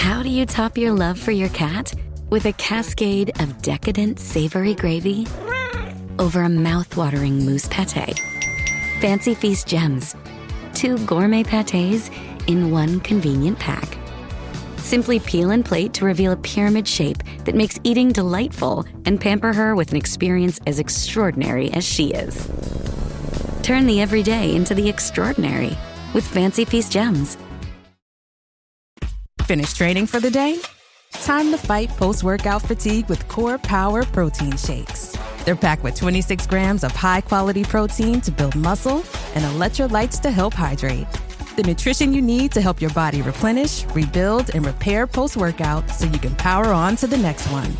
How do you top your love for your cat? With a cascade of decadent savory gravy over a mouth-watering mousse pâté. Fancy Feast gems. 2 gourmet pâtés in one convenient pack. Simply peel and plate to reveal a pyramid shape that makes eating delightful and pamper her with an experience as extraordinary as she is. Turn the everyday into the extraordinary with Fancy Feast gems. Finished training for the day? Time to fight post-workout fatigue with Core Power Protein Shakes. They're packed with 26 grams of high-quality protein to build muscle and electrolytes to help hydrate. The nutrition you need to help your body replenish, rebuild, and repair post-workout so you can power on to the next one.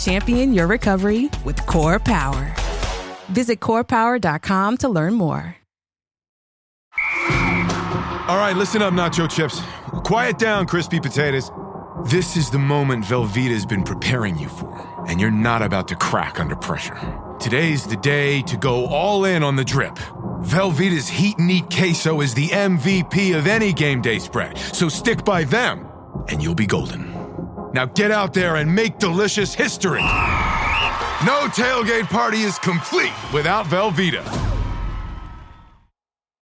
Champion your recovery with Core Power. Visit corepower.com to learn more. All right, listen up, nacho chips. Quiet down, crispy potatoes. This is the moment Velveeta's been preparing you for, and you're not about to crack under pressure. Today's the day to go all in on the drip. Velveeta's Heat and Eat Queso is the MVP of any game day spread, so stick by them, and you'll be golden. Now get out there and make delicious history. No tailgate party is complete without Velveeta.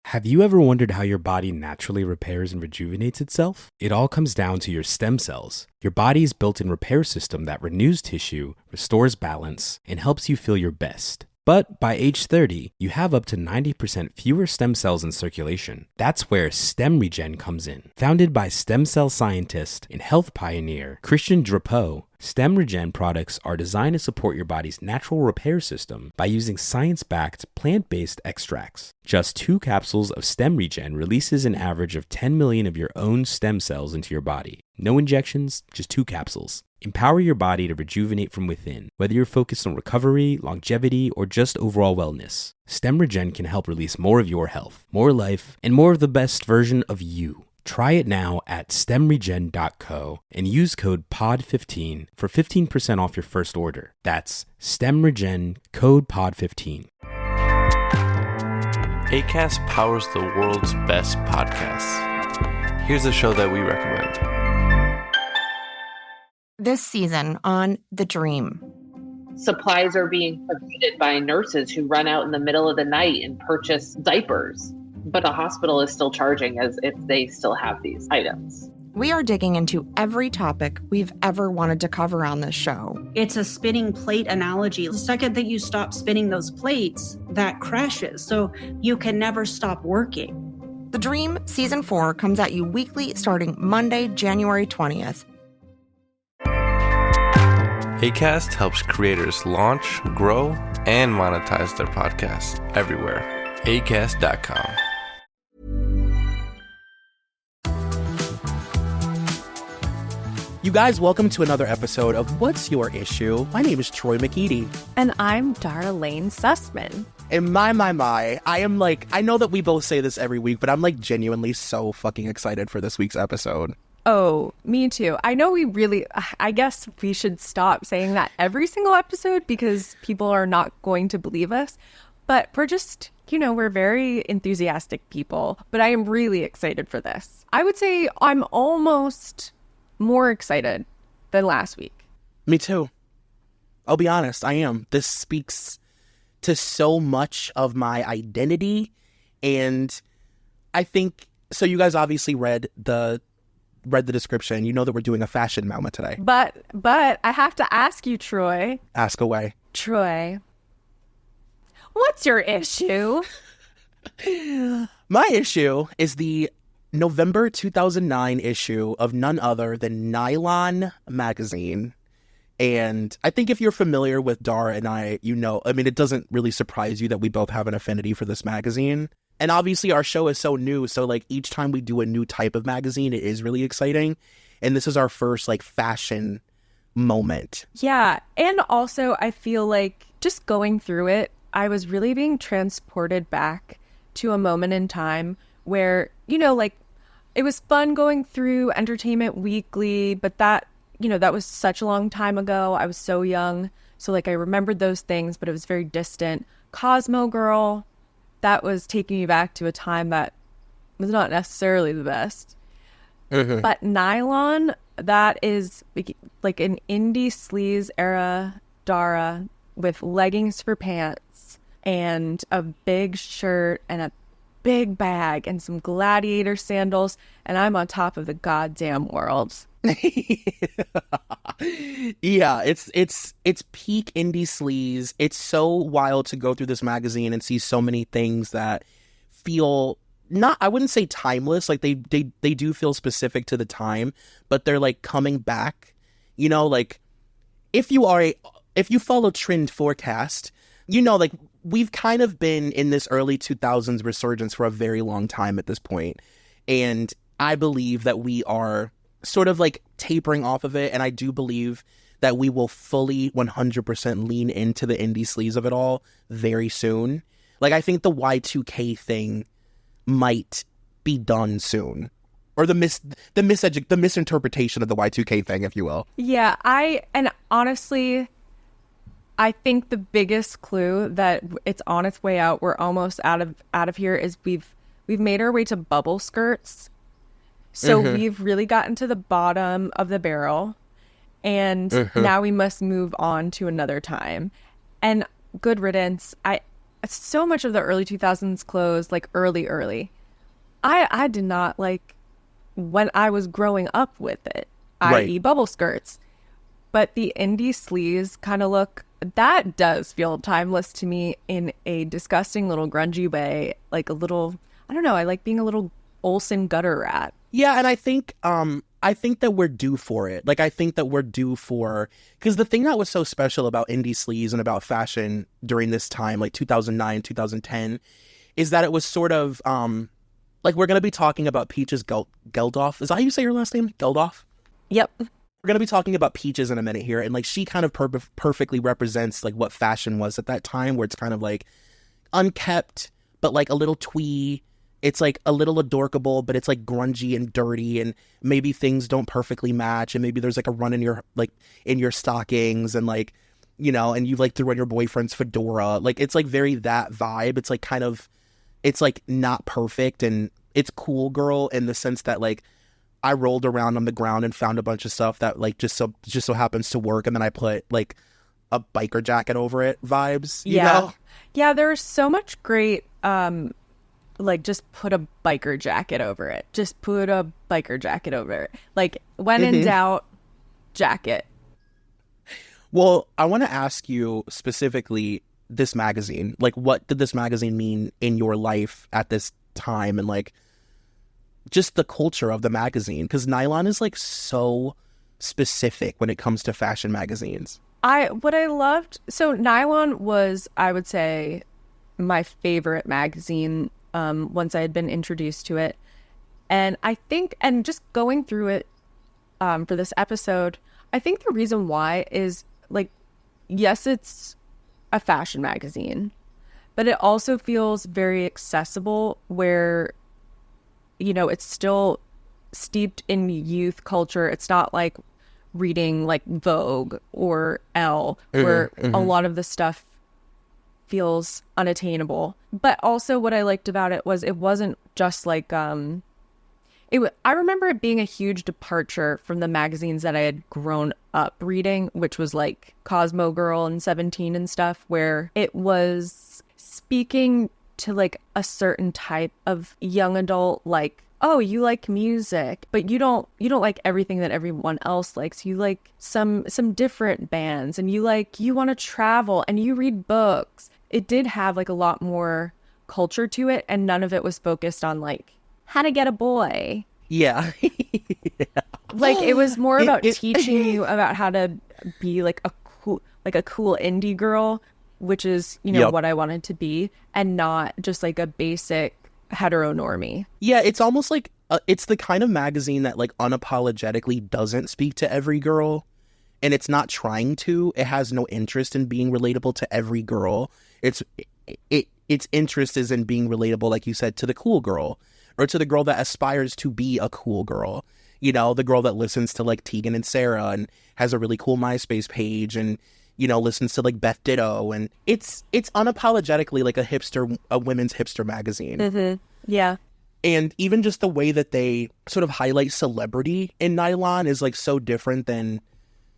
Have you ever wondered how your body naturally repairs and rejuvenates itself? It all comes down to your stem cells, your body's built-in repair system that renews tissue, restores balance, and helps you feel your best. But by age 30, you have up to 90% fewer stem cells in circulation. That's where StemRegen comes in. Founded by stem cell scientist and health pioneer Christian Drapeau, StemRegen products are designed to support your body's natural repair system by using science-backed, plant-based extracts. Just 2 capsules of StemRegen releases an average of 10 million of your own stem cells into your body. No injections, just 2 capsules. Empower your body to rejuvenate from within, whether you're focused on recovery, longevity, or just overall wellness. StemRegen can help release more of your health, more life, and more of the best version of you. Try it now at stemregen.co and use code POD15 for 15% off your first order. That's StemRegen, code POD15. Acast powers the world's best podcasts. Here's a show that we recommend. This season on The Dream. Supplies are being provided by nurses who run out in the middle of the night and purchase diapers, but the hospital is still charging as if they still have these items. We are digging into every topic we've ever wanted to cover on this show. It's a spinning plate analogy. The second that you stop spinning those plates, that crashes. So you can never stop working. The Dream Season 4 comes at you weekly starting Monday, January 20th. Acast helps creators launch, grow, and monetize their podcasts everywhere. Acast.com. You guys, welcome to another episode of What's Your Issue? My name is Troy McEady. And I'm Darlene Sussman. And my, I am like, I know that we both say this every week, but I'm like genuinely so fucking excited for this week's episode. Oh, me too. I know I guess we should stop saying that every single episode because people are not going to believe us. But we're just, we're very enthusiastic people. But I am really excited for this. I would say I'm almost more excited than last week. Me too. I'll be honest, I am. This speaks to so much of my identity. And I think, so you guys obviously read the description. You know that we're doing a fashion moment today. But I have to ask you, Troy. Ask away. Troy, what's your issue? My issue is the November 2009 issue of none other than NYLON magazine. And I think if you're familiar with Dara and I, it doesn't really surprise you that we both have an affinity for this magazine. And obviously our show is so new, so like each time we do a new type of magazine, it is really exciting. And this is our first like fashion moment. Yeah. And also I feel like just going through it, I was really being transported back to a moment in time where, it was fun going through Entertainment Weekly, but that was such a long time ago. I was so young. So I remembered those things, but it was very distant. Cosmo Girl, that was taking me back to a time that was not necessarily the best. But NYLON, that is like an indie sleaze era Dara with leggings for pants and a big shirt and a big bag and some gladiator sandals, and I'm on top of the goddamn world. Yeah, it's peak indie sleaze. It's so wild to go through this magazine and see so many things that feel not, I wouldn't say timeless, like they do feel specific to the time, but they're like coming back. You know, like if you follow trend forecast, you know, like we've kind of been in this early 2000s resurgence for a very long time at this point. And I believe that we are sort of like tapering off of it. And I do believe that we will fully 100% lean into the indie sleaze of it all very soon. Like, I think the Y2K thing might be done soon. Or the misinterpretation of the Y2K thing, if you will. Yeah, and honestly, I think the biggest clue that it's on its way out, we're almost out of here, is we've made our way to bubble skirts. So we've really gotten to the bottom of the barrel, and now we must move on to another time. And good riddance. So much of the early 2000s clothes, like early, I did not like when I was growing up with it, i.e. bubble skirts. But the indie sleaze kind of look, that does feel timeless to me in a disgusting little grungy way. Like a little, I don't know, I like being a little Olsen gutter rat. Yeah, and I think that we're due for it. Like, I think that we're due for, because the thing that was so special about indie sleaze and about fashion during this time, like 2009, 2010, is that it was sort of, like, we're going to be talking about Peaches Geldof. Is that how you say her last name? Geldof? Yep. We're going to be talking about Peaches in a minute here, and, like, she kind of perfectly represents, like, what fashion was at that time, where it's kind of, like, unkept, but, like, a little twee. It's like a little adorkable, but it's like grungy and dirty, and maybe things don't perfectly match, and maybe there's like a run in your stockings, and like, you know, and you like threw on your boyfriend's fedora. Like, it's like very that vibe. It's like kind of, it's like not perfect, and it's cool girl in the sense that like I rolled around on the ground and found a bunch of stuff that like just so happens to work, and then I put like a biker jacket over it vibes. You know? Yeah. There's so much great. Like, just put a biker jacket over it. Just put a biker jacket over it. Like, when in doubt, jacket. Well, I want to ask you specifically this magazine. Like, what did this magazine mean in your life at this time? And, like, just the culture of the magazine. Because NYLON is, like, so specific when it comes to fashion magazines. What I loved... So, NYLON was, I would say, my favorite magazine once I had been introduced to it. And I think, and just going through it for this episode, I think the reason why is, like, yes, it's a fashion magazine, but it also feels very accessible where, you know, it's still steeped in youth culture. It's not like reading like Vogue or Elle, where a lot of the stuff feels unattainable. But also what I liked about it was it wasn't just like I remember it being a huge departure from the magazines that I had grown up reading, which was like Cosmo Girl and 17 and stuff, where it was speaking to like a certain type of young adult, like, oh, you like music, but you don't like everything that everyone else likes. You like some different bands, and you want to travel, and you read books. It did have like a lot more culture to it, and none of it was focused on like how to get a boy. Yeah. Like, it was more about teaching you about how to be like a cool indie girl, which is, you know, what I wanted to be, and not just like a basic heteronormie. Yeah, it's almost like it's the kind of magazine that like unapologetically doesn't speak to every girl, and it's not trying to. It has no interest in being relatable to every girl. Its interest is in being relatable, like you said, to the cool girl, or to the girl that aspires to be a cool girl. You know, the girl that listens to like Tegan and Sarah and has a really cool MySpace page, and, you know, listens to like Beth Ditto, and it's unapologetically like a women's hipster magazine. Yeah. And even just the way that they sort of highlight celebrity in NYLON is like so different than,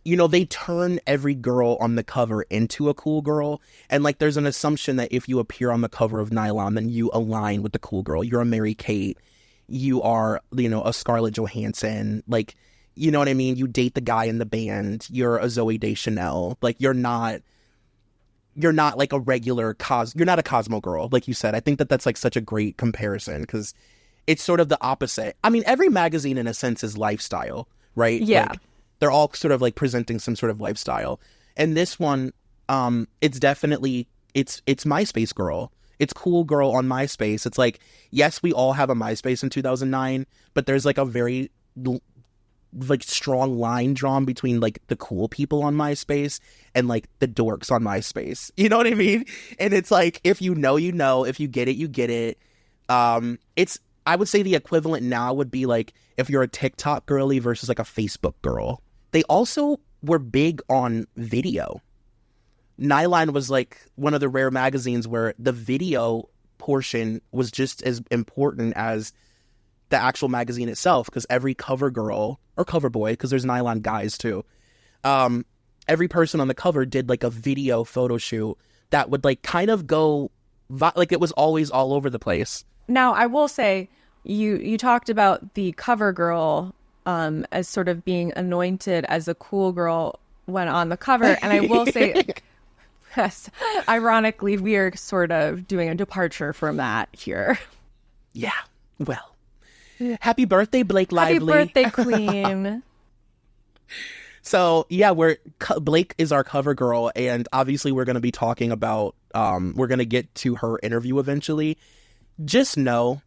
you know, they turn every girl on the cover into a cool girl. And like there's an assumption that if you appear on the cover of NYLON, then you align with the cool girl. You're a Mary Kate. You are, you know, a Scarlett Johansson. Like, you know what I mean? You date the guy in the band. You're a Zoe Deschanel. Like you're not like a regular you're not a Cosmo girl, like you said. I think that that's like such a great comparison because it's sort of the opposite. I mean, every magazine in a sense is lifestyle, right? Yeah. Like, they're all sort of like presenting some sort of lifestyle. And this one, it's definitely, it's MySpace girl. It's cool girl on MySpace. It's like, yes, we all have a MySpace in 2009, but there's like a very like strong line drawn between like the cool people on MySpace and like the dorks on MySpace. You know what I mean? And it's like, if you know, you know, if you get it, you get it. I would say the equivalent now would be like if you're a TikTok girly versus like a Facebook girl. They also were big on video. NYLON was like one of the rare magazines where the video portion was just as important as the actual magazine itself, because every cover girl or cover boy, because there's NYLON guys too, every person on the cover did like a video photo shoot that would like kind of go like it was always all over the place. Now, I will say, you talked about the cover girl as sort of being anointed as a cool girl when on the cover. And I will say, yes, ironically, we are sort of doing a departure from that here. Yeah, well, happy birthday, Blake Lively. Happy birthday, queen. So, yeah, Blake is our cover girl, and obviously we're going to be talking about, we're going to get to her interview eventually. Just know,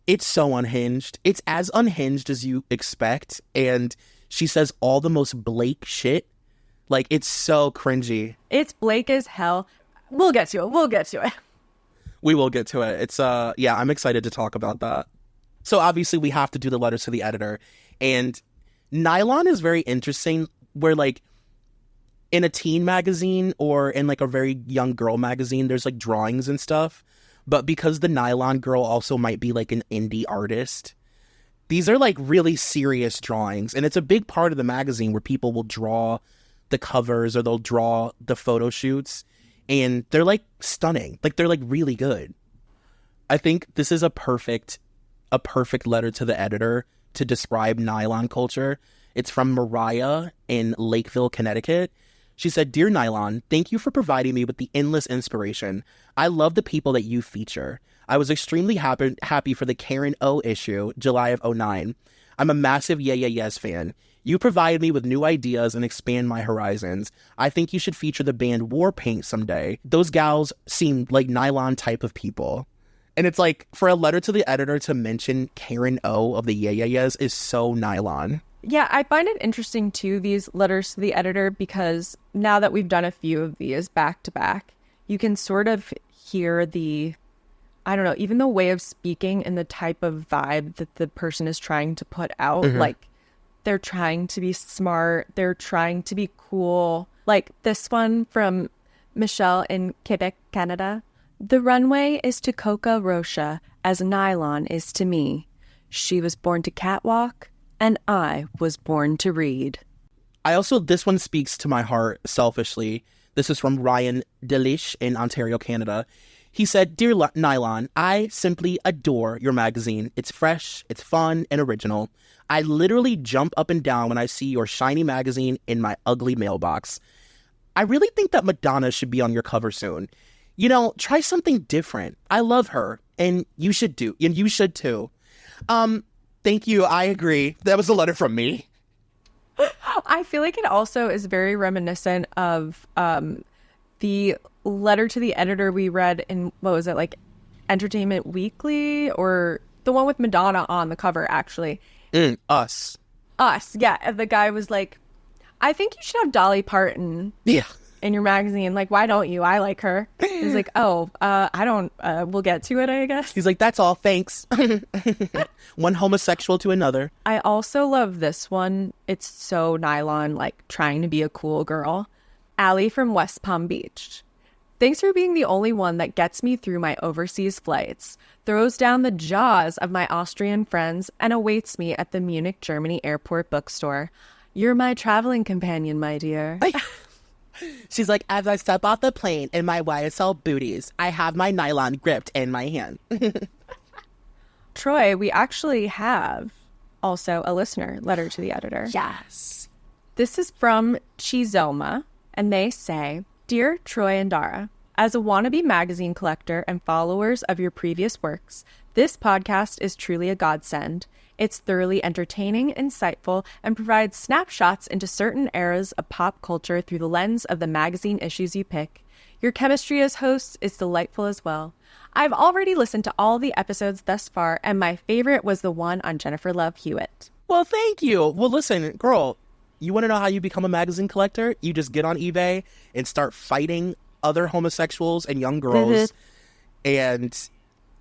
it's so unhinged. It's as unhinged as you expect, and she says all the most Blake shit. Like, it's so cringy. It's Blake as hell. We'll get to it. We will get to it. It's, yeah, I'm excited to talk about that. So, obviously, we have to do the letters to the editor, and NYLON is very interesting, where, like, in a teen magazine or in, like, a very young girl magazine, there's, like, drawings and stuff. But because the NYLON girl also might be, like, an indie artist, these are, like, really serious drawings. And it's a big part of the magazine where people will draw the covers or they'll draw the photo shoots. And they're, like, stunning. Like, they're, like, really good. I think this is a perfect letter to the editor to describe NYLON culture. It's from Mariah in Lakeville, Connecticut. She said, "Dear NYLON, thank you for providing me with the endless inspiration. I love the people that you feature. I was extremely happy for the Karen O issue, July of 2009. I'm a massive Yeah Yeah Yes fan. You provide me with new ideas and expand my horizons. I think you should feature the band Warpaint someday. Those gals seem like NYLON type of people." And it's like, for a letter to the editor to mention Karen O of the Yeah Yeah Yes is so NYLON. Yeah, I find it interesting, too, these letters to the editor, because now that we've done a few of these back to back, you can sort of hear the, I don't know, even the way of speaking and the type of vibe that the person is trying to put out. Mm-hmm. Like, they're trying to be smart. They're trying to be cool. Like this one from Michelle in Quebec, Canada. "The runway is to Coca Rocha as NYLON is to me. She was born to catwalk, and I was born to read." This one speaks to my heart selfishly. This is from Ryan Delish in Ontario, Canada. He said, "Dear NYLON, I simply adore your magazine. It's fresh, it's fun, and original. I literally jump up and down when I see your shiny magazine in my ugly mailbox. I really think that Madonna should be on your cover soon. You know, try something different. I love her, and you should too. Thank you. I agree. That was a letter from me. I feel like it also is very reminiscent of the letter to the editor we read in, what was it, like Entertainment Weekly, or the one with Madonna on the cover, actually. Us. Yeah. And the guy was like, "I think you should have Dolly Parton." Yeah. In your magazine, like, why don't you? I like her. He's like, I don't, we'll get to it, I guess. He's like, "That's all, thanks." One homosexual to another. I also love this one. It's so NYLON, like, trying to be a cool girl. Allie from West Palm Beach. Thanks for being the only one that gets me through my overseas flights, throws down the jaws of my Austrian friends, and awaits me at the Munich, Germany airport bookstore. You're my traveling companion, my dear. She's like, as I step off the plane in my YSL booties, I have my nylon gripped in my hand. Troy, we actually have also a listener letter to the editor. Yes. This is from Chizoma, and they say, Dear Troy and Dara, as a wannabe magazine collector and followers of your previous works, this podcast is truly a godsend. It's thoroughly entertaining, insightful, and provides snapshots into certain eras of pop culture through the lens of the magazine issues you pick. Your chemistry as hosts is delightful as well. I've already listened to all the episodes thus far, and my favorite was the one on Jennifer Love Hewitt. Well, thank you. Well, listen, girl, you want to know how you become a magazine collector? You just get on eBay and start fighting other homosexuals and young girls. And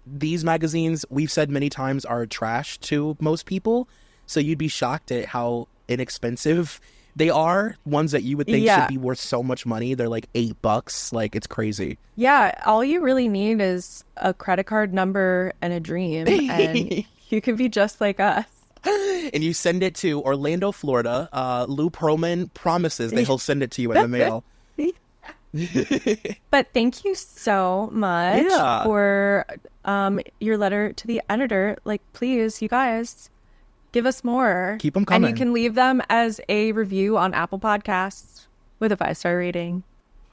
these magazines, we've said many times, are trash to most people. So you'd be shocked at how inexpensive they are. Ones that you would think should be worth so much money. They're like $8. Like, it's crazy. Yeah, all you really need is a credit card number and a dream. And you can be just like us. And you send it to Orlando, Florida. Lou Pearlman promises that he'll send it to you in the mail. But thank you so much for your letter to the editor. Like, please, you guys, give us more. Keep them coming. And you can leave them as a review on Apple Podcasts with a 5-star rating.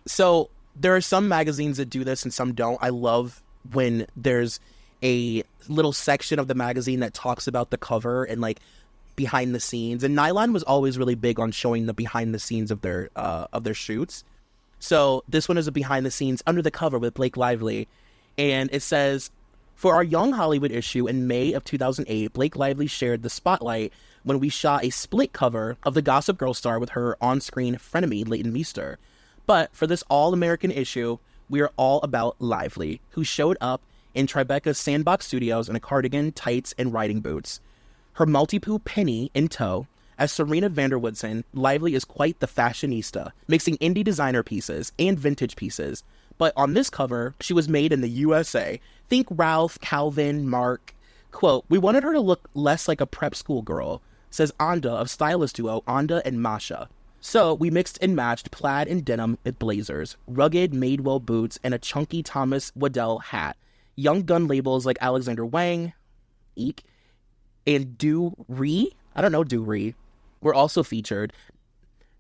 So there are some magazines that do this and some don't. I love when there's a little section of the magazine that talks about the cover and like behind the scenes. And NYLON was always really big on showing the behind the scenes of their shoots. So this one is a behind the scenes under the cover with Blake Lively. And it says, for our Young Hollywood issue in May of 2008, Blake Lively shared the spotlight when we shot a split cover of the Gossip Girl star with her on-screen frenemy, Leighton Meester. But for this all-American issue, we are all about Lively, who showed up in Tribeca's Sandbox Studios in a cardigan, tights, and riding boots. Her multi-poo Penny in tow. As Serena Vanderwoodson, Lively is quite the fashionista, mixing indie designer pieces and vintage pieces. But on this cover, she was made in the USA. Think Ralph, Calvin, Mark. Quote, we wanted her to look less like a prep school girl, says Anda of stylist duo Anda and Masha. So we mixed and matched plaid and denim with blazers, rugged Madewell boots, and a chunky Thomas Waddell hat. Young gun labels like Alexander Wang, Eek, and Do Ree, I don't know Do Ree, were also featured.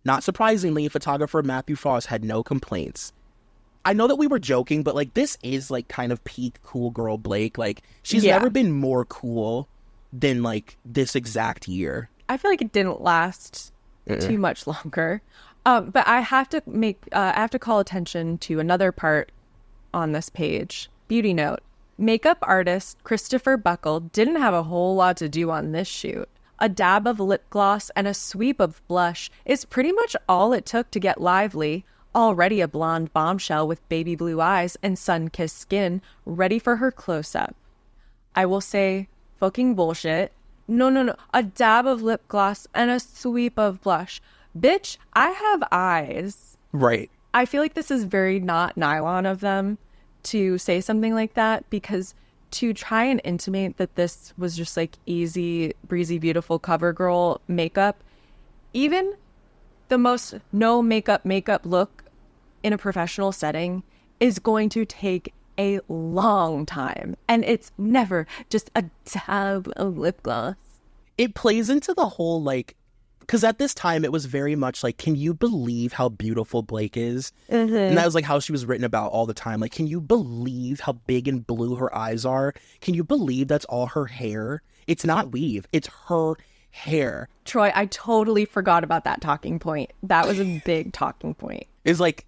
Not surprisingly, photographer Matthew Frost had no complaints. I know that we were joking, but like this is like kind of peak cool girl Blake. Like she's never been more cool than like this exact year. I feel like it didn't last too much longer. But I have to call attention to another part on this page. Beauty note. Makeup artist Christopher Buckle didn't have a whole lot to do on this shoot. A dab of lip gloss and a sweep of blush is pretty much all it took to get Lively, already a blonde bombshell with baby blue eyes and sun-kissed skin, ready for her close-up. I will say, fucking bullshit. No. A dab of lip gloss and a sweep of blush. Bitch, I have eyes. Right. I feel like this is very not NYLON of them to say something like that, because to try and intimate that this was just like easy, breezy, beautiful cover girl makeup, even the most no makeup look in a professional setting is going to take a long time. And it's never just a dab of lip gloss. It plays into the whole like, because at this time it was very much like, can you believe how beautiful Blake is? Mm-hmm. And that was like how she was written about all the time. Like, can you believe how big and blue her eyes are? Can you believe that's all her hair? It's not weave. It's her hair. Troy, I totally forgot about that talking point. That was a big talking point. It's like,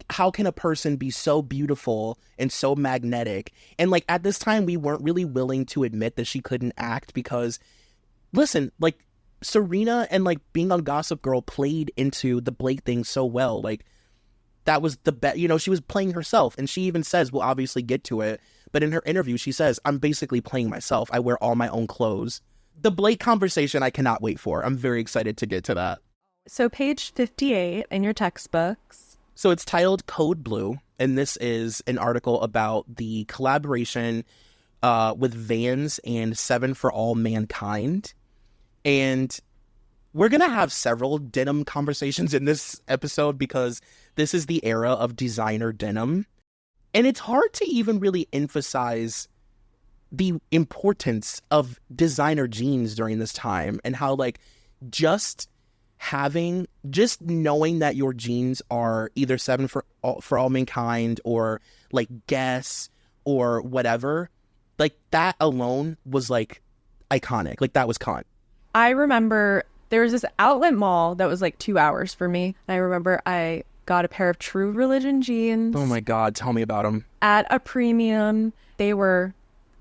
how can a person be so beautiful and so magnetic? And like at this time, we weren't really willing to admit that she couldn't act because, listen, like, Serena and like being on Gossip Girl played into the Blake thing so well. Like that was the best, you know, she was playing herself, and she even says, we'll obviously get to it, but in her interview she says, I'm basically playing myself. I wear all my own clothes. The Blake conversation I cannot wait for. I'm very excited to get to that. So page 58 in your textbooks, So it's titled Code Blue, and this is an article about the collaboration with Vans and Seven for All Mankind. And we're going to have several denim conversations in this episode because this is the era of designer denim. And it's hard to even really emphasize the importance of designer jeans during this time and how, like, just knowing that your jeans are either Seven for All Mankind or, like, Guess or whatever, like, that alone was, like, iconic. Like, that was con. I remember there was this outlet mall that was like 2 hours for me. I remember I got a pair of True Religion jeans. Oh my God, tell me about them. At a premium. They were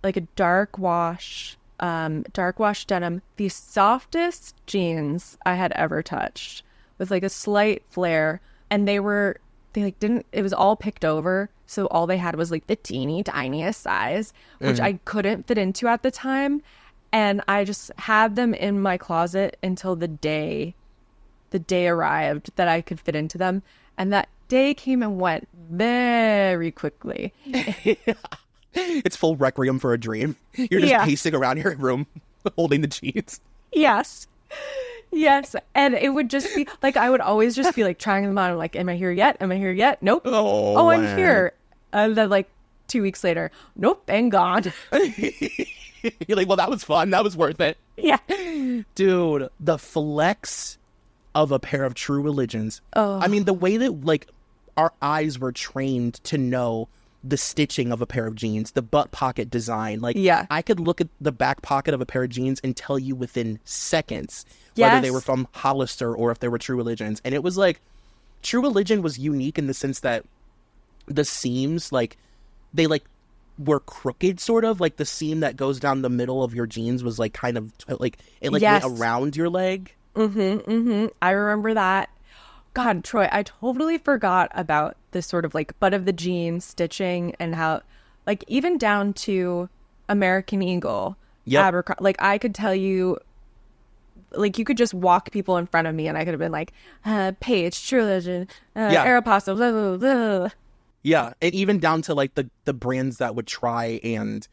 like a dark wash denim. The softest jeans I had ever touched with like a slight flare. And it was all picked over. So all they had was like the teeny tiniest size, which I couldn't fit into at the time. And I just had them in my closet until the day arrived that I could fit into them. And that day came and went very quickly. It's full Requiem for a Dream. You're just pacing around your room holding the jeans. Yes. And it would just be like, I would always just be like trying them on. I'm like, am I here yet? Am I here yet? Nope. Oh, I'm here. And then like 2 weeks later, nope, and gone. You're like, well, that was fun. That was worth it. Yeah. Dude, the flex of a pair of True Religions. Oh. I mean, the way that, like, our eyes were trained to know the stitching of a pair of jeans, the butt pocket design. Like, I could look at the back pocket of a pair of jeans and tell you within seconds whether they were from Hollister or if they were True Religions. And it was like, True Religion was unique in the sense that the seams, like, they, like, were crooked, sort of. Like, the seam that goes down the middle of your jeans was, like, kind of, like, it, like, went around your leg. I remember that. God, Troy, I totally forgot about this sort of, like, butt of the jeans stitching and how, like, even down to American Eagle, Abercrombie. Like, I could tell you, like, you could just walk people in front of me and I could have been like, Paige, True Religion, Aeropostale, blah, blah, blah. Yeah, and even down to, like, the brands that would try and,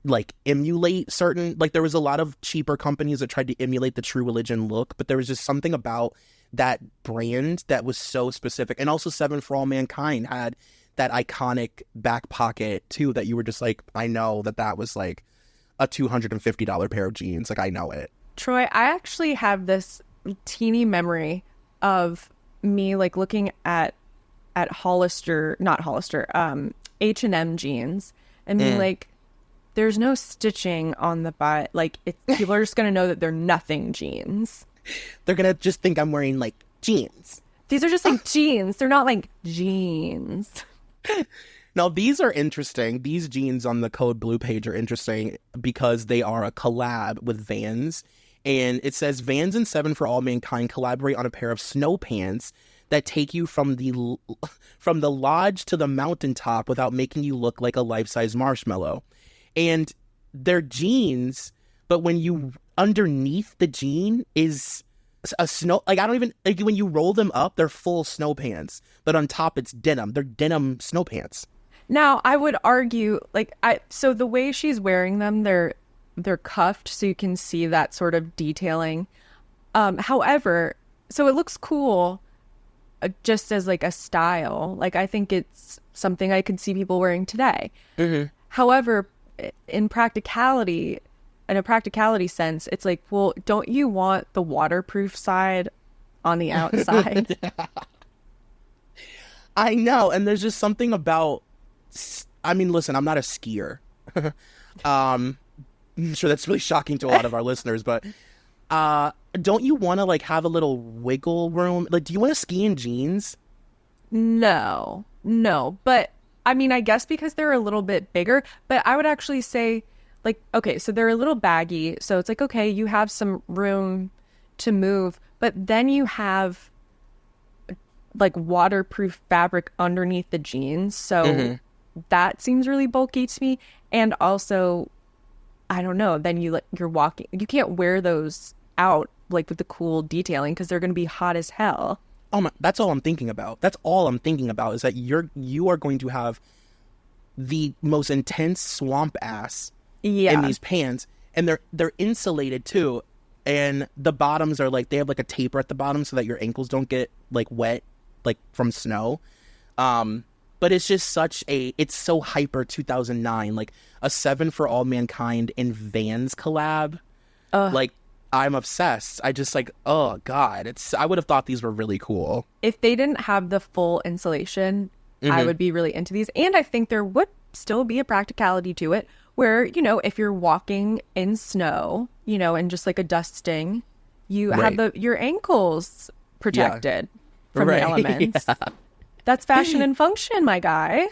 like, emulate certain, like, there was a lot of cheaper companies that tried to emulate the True Religion look, but there was just something about that brand that was so specific. And also Seven for All Mankind had that iconic back pocket too, that you were just like, I know that was like a $250 pair of jeans. Like, I know it. Troy, I actually have this teeny memory of me, like, looking at Hollister, not Hollister, H&M jeans and being like, there's no stitching on the butt. Like, people are just going to know that they're nothing jeans. They're going to just think I'm wearing, like, jeans. These are just like jeans. They're not like jeans. Now, these are interesting. These jeans on the Code Blue page are interesting because they are a collab with Vans. And it says, Vans and Seven for All Mankind collaborate on a pair of snow pants that take you from the lodge to the mountaintop without making you look like a life-size marshmallow. And they're jeans, but when you underneath the jean is a snow, like, I don't even, like, when you roll them up, they're full snow pants, but on top it's denim. They're denim snow pants. Now, I would argue, like, so the way she's wearing them, they're cuffed, so you can see that sort of detailing. However, so it looks cool just as, like, a style. Like, I think it's something I could see people wearing today. However, in a practicality sense, it's like, well, don't you want the waterproof side on the outside? I know, and there's just something about, I mean, listen, I'm not a skier. I'm sure that's really shocking to a lot of our listeners, but don't you want to, like, have a little wiggle room? Like, do you want to ski in jeans? No, but I mean, I guess because they're a little bit bigger, but I would actually say, like, okay, so they're a little baggy, so it's like, okay, you have some room to move, but then you have, like, waterproof fabric underneath the jeans, so that seems really bulky to me. And also, I don't know, then you're walking, you can't wear those out, like, with the cool detailing because they're going to be hot as hell. that's all I'm thinking about. That's all I'm thinking about is that you are going to have the most intense swamp ass in these pants, and they're insulated too, and the bottoms are like, they have like a taper at the bottom so that your ankles don't get like wet like from snow. But it's just it's so hyper 2009, like a 7 for All Mankind and Vans collab. Like, I'm obsessed. I just like, oh God, I would have thought these were really cool. If they didn't have the full insulation, I would be really into these. And I think there would still be a practicality to it where, you know, if you're walking in snow, you know, and just like a dusting, you have your ankles protected from the elements. That's fashion and function, my guy.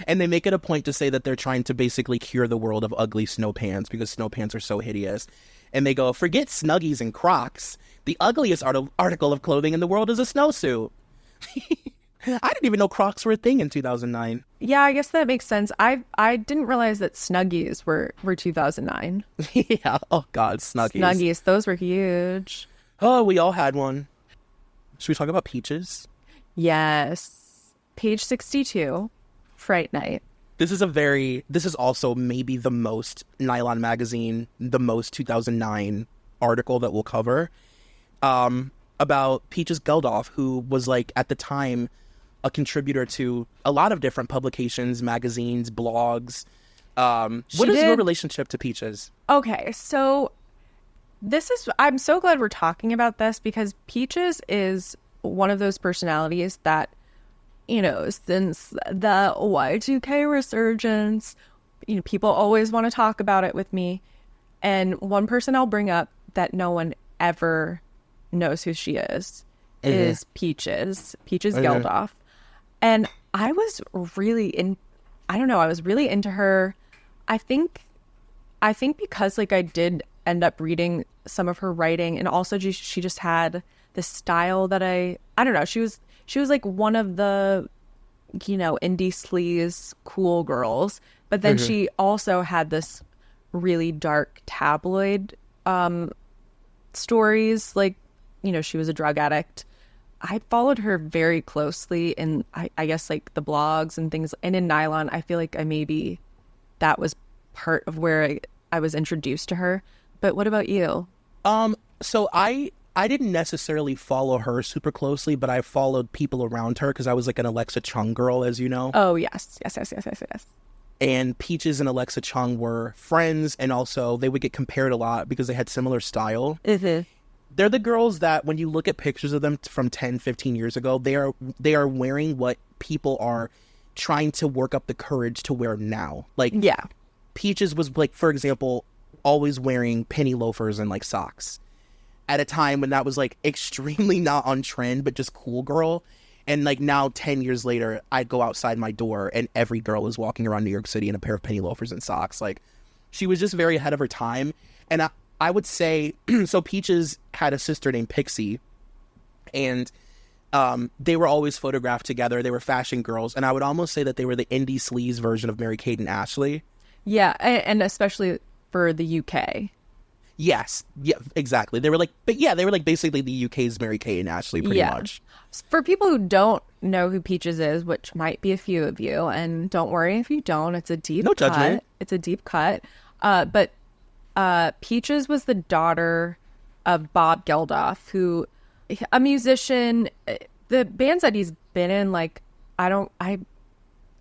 And they make it a point to say that they're trying to basically cure the world of ugly snow pants because snow pants are so hideous. And they go, forget Snuggies and Crocs. The ugliest article of clothing in the world is a snowsuit. I didn't even know Crocs were a thing in 2009. Yeah, I guess that makes sense. I didn't realize that Snuggies were 2009. Yeah. Oh, God, Snuggies. Snuggies, those were huge. Oh, we all had one. Should we talk about Peaches? Yes. Page 62, Fright Night. This is also maybe the most Nylon magazine, the most 2009 article that we'll cover, about Peaches Geldof, who was like at the time a contributor to a lot of different publications, magazines, blogs. What is your relationship to Peaches? Okay, so I'm so glad we're talking about this because Peaches is one of those personalities that, you know, since the Y2K resurgence, you know, people always want to talk about it with me. And one person I'll bring up that no one ever knows who she is Peaches Geldof. And I was really I was really into her. I think because like I did end up reading some of her writing, and also she just had the style that I don't know. She was like one of the, you know, indie sleaze cool girls, but then she also had this really dark tabloid stories. Like, you know, she was a drug addict. I followed her very closely in, I guess, like the blogs and things. And in Nylon, I feel like that was part of where I was introduced to her. But what about you? So I didn't necessarily follow her super closely, but I followed people around her because I was like an Alexa Chung girl, as you know. Oh, yes. And Peaches and Alexa Chung were friends, and also they would get compared a lot because they had similar style. They're the girls that when you look at pictures of them from 10, 15 years ago, they are wearing what people are trying to work up the courage to wear now. Like, yeah, Peaches was like, for example, always wearing penny loafers and like socks at a time when that was like extremely not on trend, but just cool girl. And like now 10 years later, I'd go outside my door and every girl is walking around New York City in a pair of penny loafers and socks. Like, she was just very ahead of her time. And I would say, so Peaches had a sister named Pixie, and they were always photographed together. They were fashion girls. And I would almost say that they were the indie sleaze version of Mary-Kate and Ashley. Yeah, and especially for the UK. Yes, yeah, exactly. They were like basically the UK's Mary-Kate and Ashley, pretty much. For people who don't know who Peaches is, which might be a few of you, and don't worry if you don't, it's a deep cut. Judgment. It's a deep cut. But Peaches was the daughter of Bob Geldof, who, a musician. The bands that he's been in, like,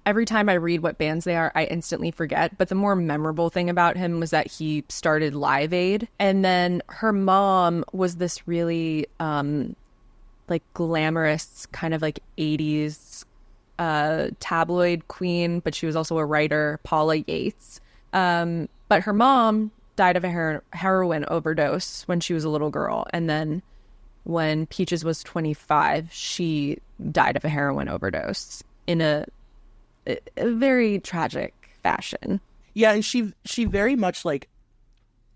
every time I read what bands they are, I instantly forget. But the more memorable thing about him was that he started Live Aid. And then her mom was this really, like, glamorous kind of like 80s tabloid queen. But she was also a writer, Paula Yates. But her mom died of a heroin overdose when she was a little girl. And then when Peaches was 25, she died of a heroin overdose in a very tragic fashion. Yeah, and she very much, like,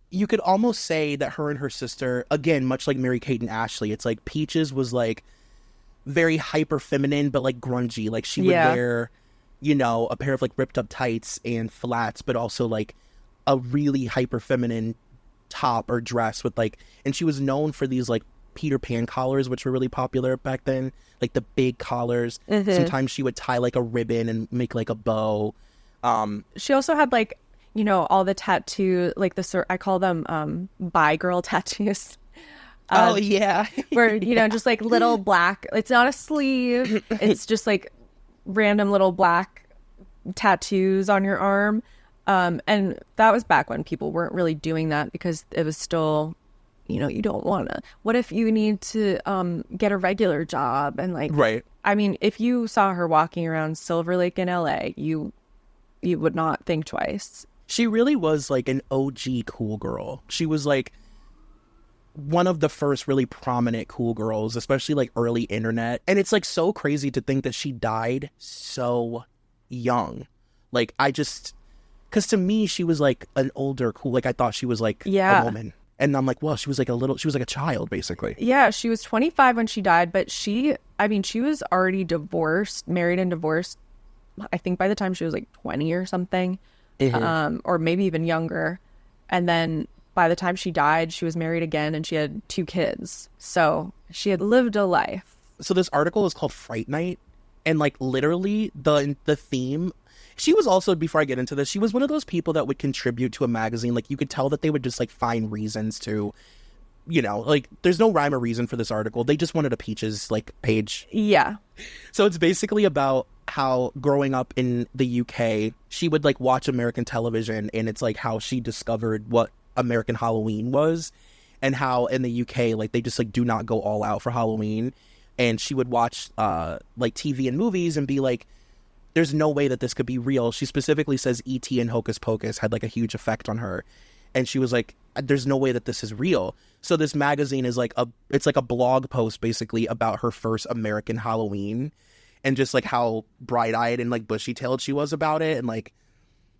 you could almost say that her and her sister, again, much like Mary-Kate and Ashley, it's like Peaches was like very hyper feminine but like grungy. Like, she would wear, you know, a pair of like ripped up tights and flats, but also like a really hyper feminine top or dress with like, and she was known for these like Peter Pan collars, which were really popular back then, like the big collars. Sometimes she would tie like a ribbon and make like a bow. She also had like, you know, all the tattoo, like I call them bi girl tattoos. Oh yeah. Where, you know, just like little black, it's not a sleeve, it's just like random little black tattoos on your arm. And that was back when people weren't really doing that because it was still, you know, you don't want to. What if you need to get a regular job? And like, right. I mean, if you saw her walking around Silver Lake in LA, you would not think twice. She really was like an OG cool girl. She was like one of the first really prominent cool girls, especially like early internet. And it's like so crazy to think that she died so young. Like because to me, she was like an older cool, like I thought she was like a woman. And I'm like, well, she was like a child basically. Yeah, she was 25 when she died, but she was already married and divorced. I think by the time she was like 20 or something, or maybe even younger. And then by the time she died, she was married again and she had 2 kids. So she had lived a life. So this article is called Fright Night. And like literally the theme, she was also, before I get into this, she was one of those people that would contribute to a magazine. Like you could tell that they would just like find reasons to, you know, like there's no rhyme or reason for this article. They just wanted a Peaches like page. Yeah. So it's basically about how growing up in the UK, she would like watch American television, and it's like how she discovered what American Halloween was, and how in the UK like they just like do not go all out for Halloween. And she would watch like TV and movies and be like, there's no way that this could be real. She specifically says E.T. and Hocus Pocus had like a huge effect on her. And she was like, there's no way that this is real. So this magazine is like it's like a blog post basically about her first American Halloween, and just like how bright-eyed and like bushy-tailed she was about it. And like,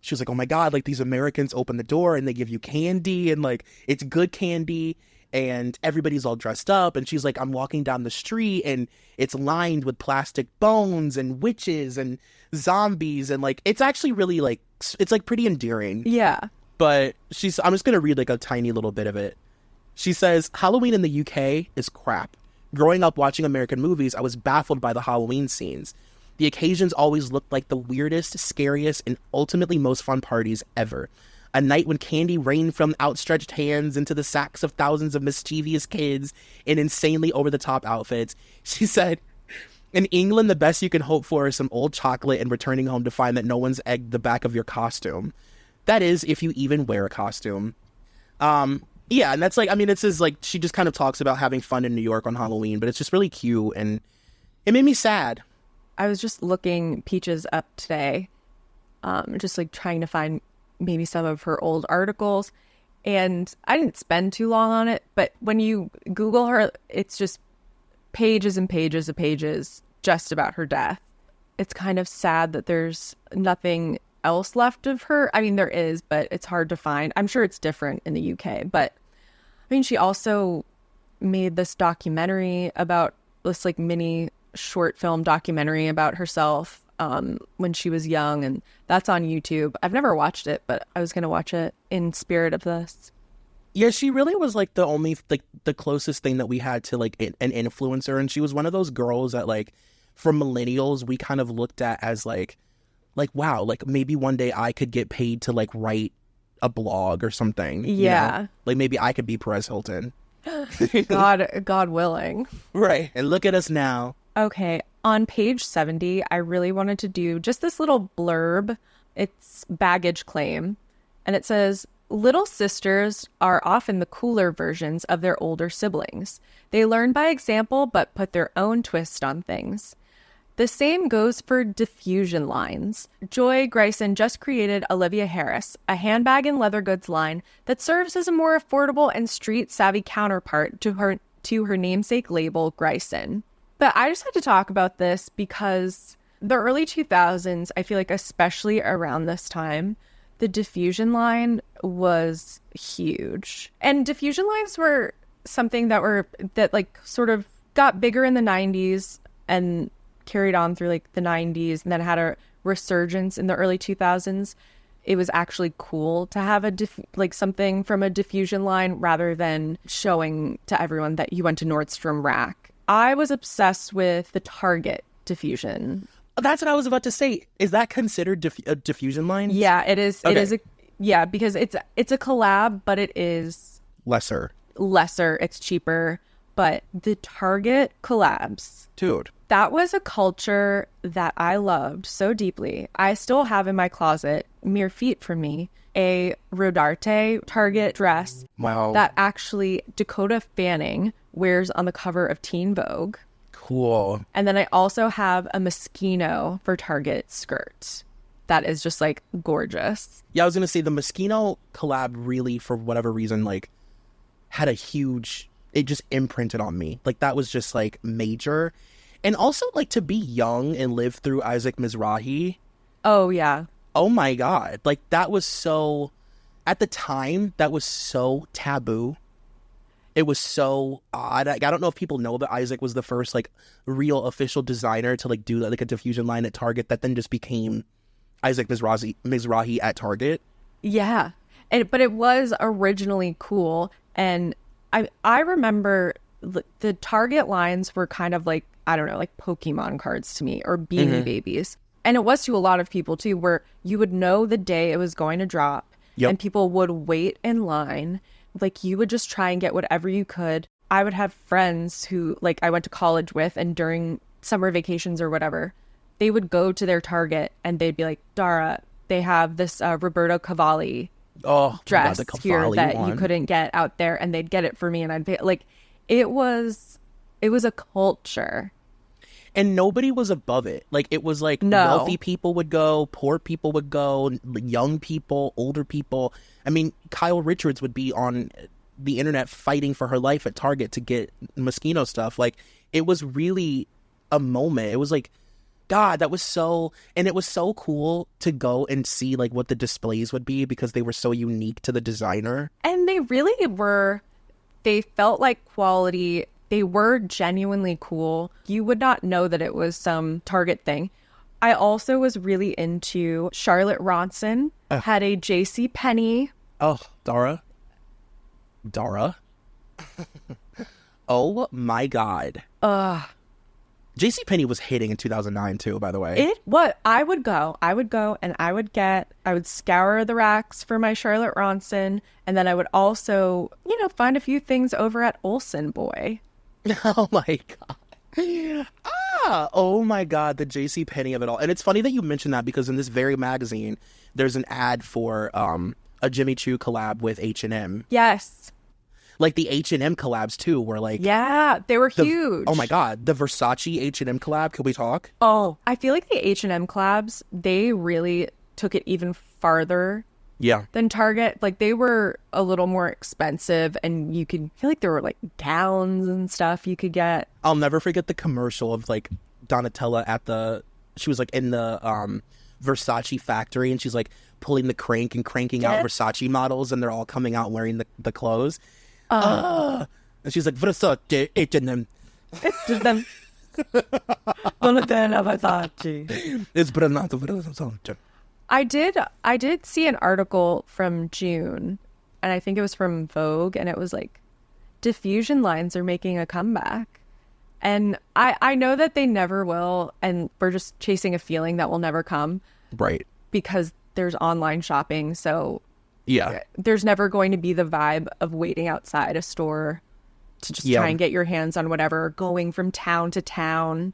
she was like, oh my God, like these Americans open the door and they give you candy, and like it's good candy, and everybody's all dressed up. And she's like, I'm walking down the street and it's lined with plastic bones and witches and zombies. And like, it's actually really like, it's like pretty endearing. Yeah. But I'm just going to read like a tiny little bit of it. She says, Halloween in the UK is crap. Growing up watching American movies, I was baffled by the Halloween scenes. The occasions always looked like the weirdest, scariest, and ultimately most fun parties ever. A night when candy rained from outstretched hands into the sacks of thousands of mischievous kids in insanely over-the-top outfits. She said, in England, the best you can hope for is some old chocolate and returning home to find that no one's egged the back of your costume. That is, if you even wear a costume. Yeah, and that's like, I mean, it's just like, she just kind of talks about having fun in New York on Halloween, but it's just really cute, and it made me sad. I was just looking Peaches up today, just like trying to find maybe some of her old articles, and I didn't spend too long on it, but when you Google her, it's just pages and pages of pages just about her death. It's kind of sad that there's nothing else left of her. I mean, there is, but it's hard to find. I'm sure it's different in the UK, but I mean, she also made this documentary about this like mini short film documentary about herself when she was young, and that's on YouTube. I've never watched it, but I was going to watch it in spirit of this. Yeah, she really was like the only, like the closest thing that we had to like an influencer. And she was one of those girls that like for millennials, we kind of looked at as like, wow, like maybe one day I could get paid to like write a blog or something. Yeah. You know? Like maybe I could be Perez Hilton. God willing. Right. And look at us now. Okay. On page 70, I really wanted to do just this little blurb. It's baggage claim. And it says, little sisters are often the cooler versions of their older siblings. They learn by example, but put their own twist on things. The same goes for diffusion lines. Joy Grayson just created Olivia Harris, a handbag and leather goods line that serves as a more affordable and street-savvy counterpart to her namesake label, Grayson. But I just had to talk about this because the early 2000s, I feel like especially around this time, the diffusion line was huge. And diffusion lines were something that like sort of got bigger in the 90s and carried on through like the 90s, and then had a resurgence in the early 2000s. it was actually cool to have something from a diffusion line rather than showing to everyone that you went to Nordstrom Rack. I was obsessed with the Target diffusion. That's what I was about to say. Is that considered a diffusion line? Yeah, it is. Okay. It is because it's a collab, but it is lesser. It's cheaper, but the Target collabs, dude, that was a culture that I loved so deeply. I still have in my closet, mere feet from me, a Rodarte Target dress. Wow. That actually Dakota Fanning wears on the cover of Teen Vogue. Cool. And then I also have a Moschino for Target skirt. That is just like gorgeous. Yeah, I was gonna say the Moschino collab really, for whatever reason, like had a huge, it just imprinted on me. Like that was just like major. And also like to be young and live through Isaac Mizrahi. Oh yeah. Oh my God. Like that was so, at the time, that was so taboo. It was so odd. Like, I don't know if people know that Isaac was the first like real official designer to like do like a diffusion line at Target that then just became Isaac Mizrahi at Target. Yeah. But it was originally cool. And I remember the Target lines were kind of like, I don't know, like Pokemon cards to me, or Beanie Babies. And it was to a lot of people too, where you would know the day it was going to drop. Yep. And people would wait in line. Like you would just try and get whatever you could. I would have friends who like I went to college with, and during summer vacations or whatever, they would go to their Target and they'd be like, Dara, they have this Roberto Cavalli dress here that you couldn't get out there, and they'd get it for me, and I'd pay. Like it was a culture. And nobody was above it. Like, it was like wealthy people would go, poor people would go, young people, older people. I mean, Kyle Richards would be on the internet fighting for her life at Target to get Moschino stuff. Like, it was really a moment. It was like, God, that was so... And it was so cool to go and see, like, what the displays would be because they were so unique to the designer. And they really were... They felt like quality... They were genuinely cool. You would not know that it was some Target thing. I also was really into Charlotte Ronson. Had a J.C. Penney. Oh, Dara. Oh my God. J.C. Penney was hitting in 2009 too, by the way. I would go and I would scour the racks for my Charlotte Ronson, and then I would also, find a few things over at Olsen Boy. Oh my God. Oh my God, the J.C. Penney of it all. And it's funny that you mentioned that because in this very magazine, there's an ad for a Jimmy Choo collab with H&M. Yes. Like the H&M collabs too were like... Yeah, they were huge. Oh my God, the Versace H&M collab, could we talk? Oh, I feel like the H&M collabs, they really took it even farther. Yeah. Than Target. Like they were a little more expensive, and I feel like there were like gowns and stuff you could get. I'll never forget the commercial of like Donatella she was like in the Versace factory, and she's like pulling the crank and cranking out Versace models, and they're all coming out wearing the clothes. And she's like, Versace, H&M. H&M. Donatella Versace. It's Versace. I did see an article from June, and I think it was from Vogue, and it was like, diffusion lines are making a comeback. And I know that they never will, and we're just chasing a feeling that will never come. Right. Because there's online shopping, so yeah, there's never going to be the vibe of waiting outside a store to just try and get your hands on whatever, going from town to town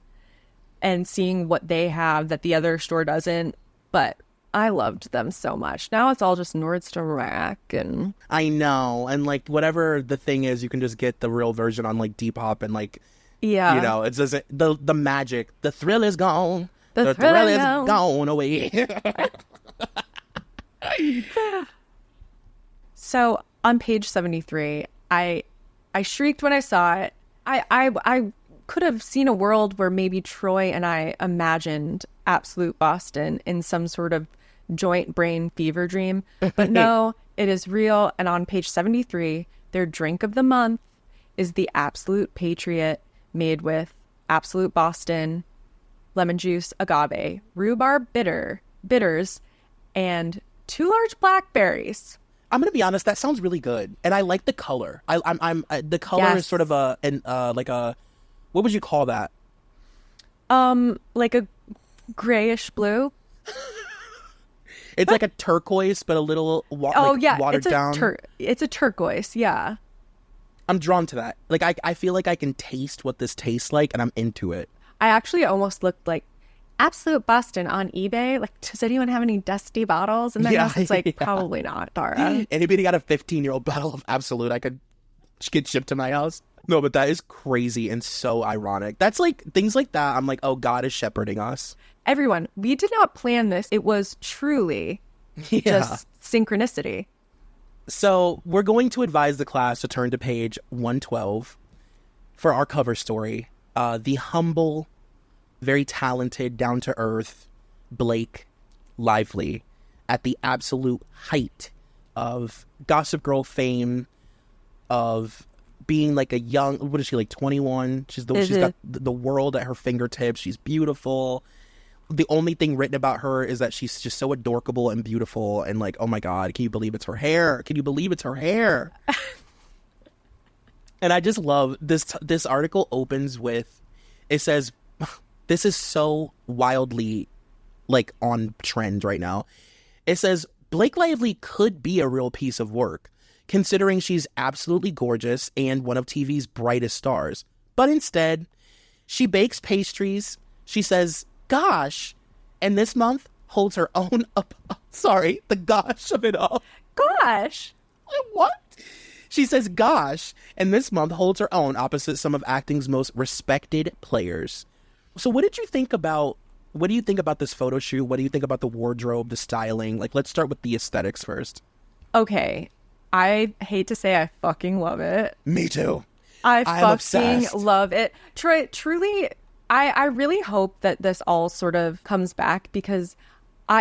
and seeing what they have that the other store doesn't. But I loved them so much. Now it's all just Nordstrom Rack, and I know, and like whatever the thing is, you can just get the real version on like Depop, and like it doesn't the magic, the thrill is gone. The thrill is gone away. So on page 73, I shrieked when I saw it. I could have seen a world where maybe Troy and I imagined Absolute Boston in some sort of joint brain fever dream. But no, it is real. And on page 73, their drink of the month is the Absolute Patriot, made with Absolute Boston, lemon juice, agave, rhubarb bitters, and 2 large blackberries. I'm gonna be honest. That sounds really good, and I like the color. The color Yes. is sort of like a what would you call that? Like a grayish blue. It's like a turquoise, but a little watered down. It's a turquoise. Yeah. I'm drawn to that. Like I feel like I can taste what this tastes like, and I'm into it. I actually almost looked like Absolute Bustin' on eBay. Like, does anyone have any dusty bottles in their house? It's like, probably not, Dara. Anybody got a 15-year-old bottle of Absolute I could get shipped to my house? No, but that is crazy and so ironic. That's like, things like that, I'm like, oh, God is shepherding us. Everyone, we did not plan this. It was truly just synchronicity. So we're going to advise the class to turn to page 112 for our cover story. The humble, very talented, down-to-earth Blake Lively at the absolute height of Gossip Girl fame, of being like a young, what is she, like 21? She's got the world at her fingertips. She's beautiful. The only thing written about her is that she's just so adorable and beautiful, and like, oh my God, can you believe it's her hair? Can you believe it's her hair? And I just love this article opens with, it says, this is so wildly like on trend right now. It says, Blake Lively could be a real piece of work, considering she's absolutely gorgeous and one of TV's brightest stars. But instead, she bakes pastries, she says, gosh, and this month holds her own the gosh of it all. Gosh. What? She says, gosh, and this month holds her own opposite some of acting's most respected players. So what do you think about this photo shoot? What do you think about the wardrobe, the styling? Like, let's start with the aesthetics first. Okay. I hate to say I fucking love it. Me too. I fucking obsessed. love it. Truly, I really hope that this all sort of comes back, because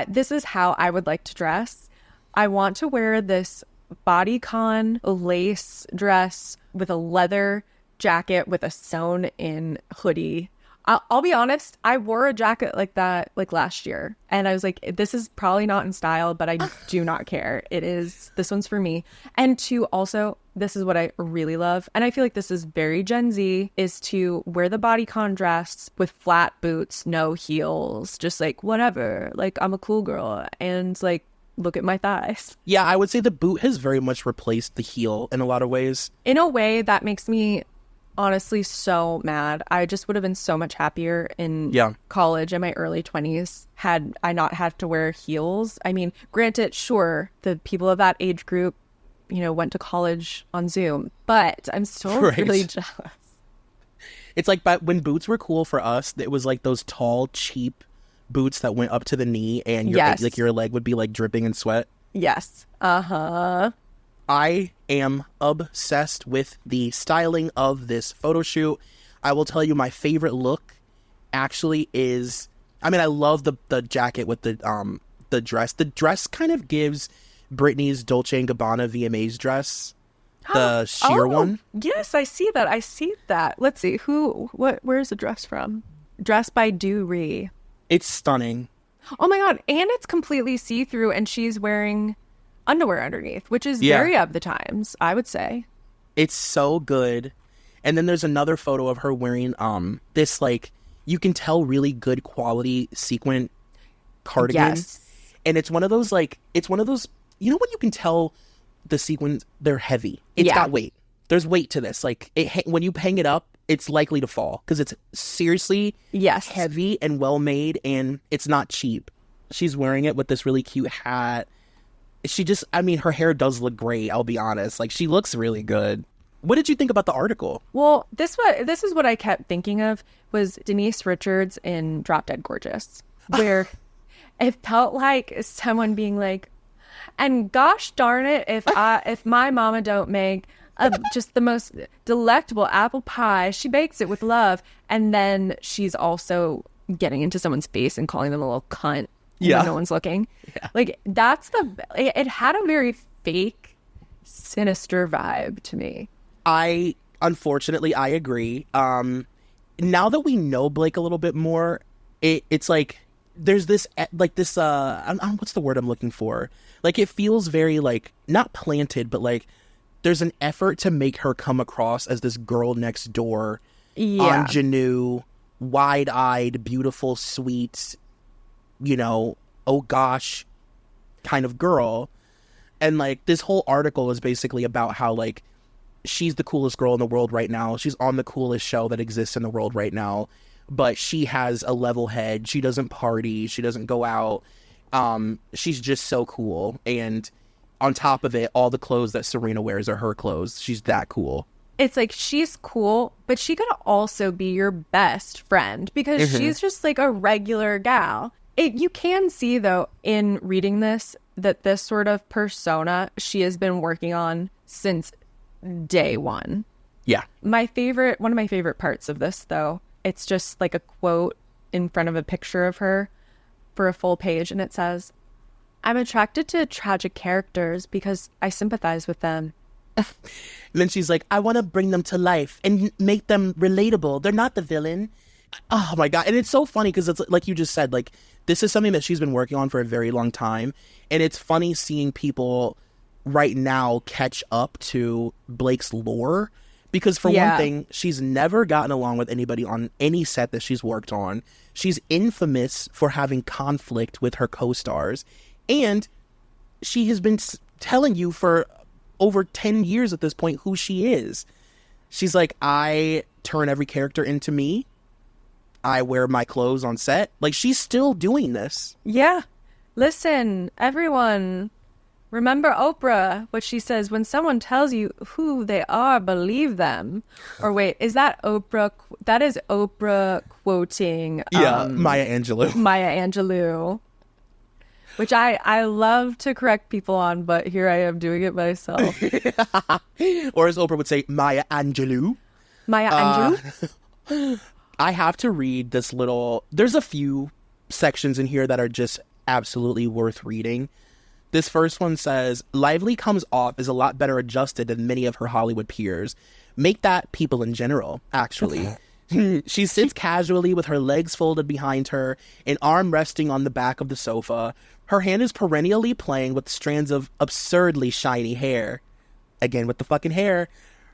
this is how I would like to dress. I want to wear this bodycon lace dress with a leather jacket with a sewn-in hoodie. I'll be honest, I wore a jacket like that like last year, and I was like, this is probably not in style, but I do not care. This one's for me. And two, also, this is what I really love, and I feel like this is very Gen Z, is to wear the bodycon dress with flat boots, no heels, just like whatever, like I'm a cool girl, and like, look at my thighs. Yeah, I would say the boot has very much replaced the heel in a lot of ways. In a way that makes me honestly so mad. I just would have been so much happier in college in my early 20s had I not had to wear heels. I mean, granted, sure, the people of that age group, went to college on Zoom, but I'm still really jealous. It's like, but when boots were cool for us, it was like those tall, cheap boots that went up to the knee, and your leg would be like dripping in sweat. Yes. Uh-huh. I am obsessed with the styling of this photo shoot. I will tell you, my favorite look actually is, I mean, I love the jacket with the dress. The dress kind of gives Britney's Dolce & Gabbana VMAs dress, the sheer one. Yes, I see that. Let's see. Where's the dress from? Dress by Duri. It's stunning. Oh my God. And it's completely see-through, and she's wearing underwear underneath, which is very of the times, I would say. It's so good. And then there's another photo of her wearing this, like, you can tell really good quality sequin cardigan. Yes. And it's one of those, when you can tell the sequins, they're heavy. It's got weight. There's weight to this. Like, when you hang it up, it's likely to fall, because it's seriously heavy and well made, and it's not cheap. She's wearing it with this really cute hat. Her hair does look great, I'll be honest. Like, she looks really good. What did you think about the article? Well, this is what I kept thinking of, was Denise Richards in Drop Dead Gorgeous, where it felt like someone being like, and gosh darn it, if my mama don't make just the most delectable apple pie, she bakes it with love. And then she's also getting into someone's face and calling them a little cunt. When no one's looking. Yeah. Like, it had a very fake, sinister vibe to me. Unfortunately, I agree. Now that we know Blake a little bit more, it's like, there's this like this what's the word I'm looking for? Like it feels very like not planted, but like there's an effort to make her come across as this girl next door, ingenue, wide-eyed, beautiful, sweet, you know, oh gosh, kind of girl. And like this whole article is basically about how like she's the coolest girl in the world right now. She's on the coolest show that exists in the world right now. But she has a level head. She doesn't party. She doesn't go out. She's just so cool. And on top of it, all the clothes that Serena wears are her clothes. She's that cool. It's like she's cool, but she could also be your best friend because she's just like a regular gal. You can see, though, in reading this, that this sort of persona she has been working on since day one. Yeah. One of my favorite parts of this, though, it's just like a quote in front of a picture of her for a full page, and it says, "I'm attracted to tragic characters because I sympathize with them." And then she's like, I want to bring them to life and make them relatable. They're not the villain. Oh my God. And it's so funny because it's like you just said, like, this is something that she's been working on for a very long time. And it's funny seeing people right now catch up to Blake's lore. Because for one thing, she's never gotten along with anybody on any set that she's worked on. She's infamous for having conflict with her co-stars. And she has been telling you for over 10 years at this point who she is. She's like, I turn every character into me. I wear my clothes on set. Like, she's still doing this. Yeah. Listen, everyone, remember Oprah, what she says, when someone tells you who they are, believe them. Or wait, is that Oprah? That is Oprah quoting. Maya Angelou. Maya Angelou. Which I love to correct people on, but here I am doing it myself. Or as Oprah would say, Maya Angelou. Maya Angelou? I have to read this little... There's a few sections in here that are just absolutely worth reading. This first one says, Lively comes off as a lot better adjusted than many of her Hollywood peers. Make that people in general, actually. She sits casually with her legs folded behind her, an arm resting on the back of the sofa. Her hand is perennially playing with strands of absurdly shiny hair. Again, with the fucking hair.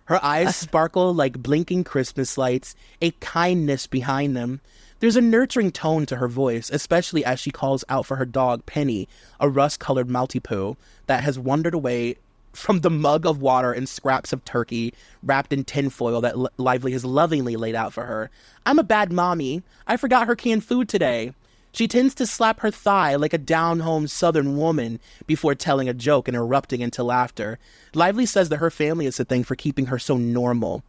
Her eyes sparkle like blinking Christmas lights, a kindness behind them. There's a nurturing tone to her voice, especially as she calls out for her dog, Penny, a rust-colored Maltipoo that has wandered away from the mug of water and scraps of turkey wrapped in tinfoil that Lively has lovingly laid out for her. I'm a bad mommy. I forgot her canned food today. She tends to slap her thigh like a down-home Southern woman before telling a joke and erupting into laughter. Lively says that her family is the thing for keeping her so normal.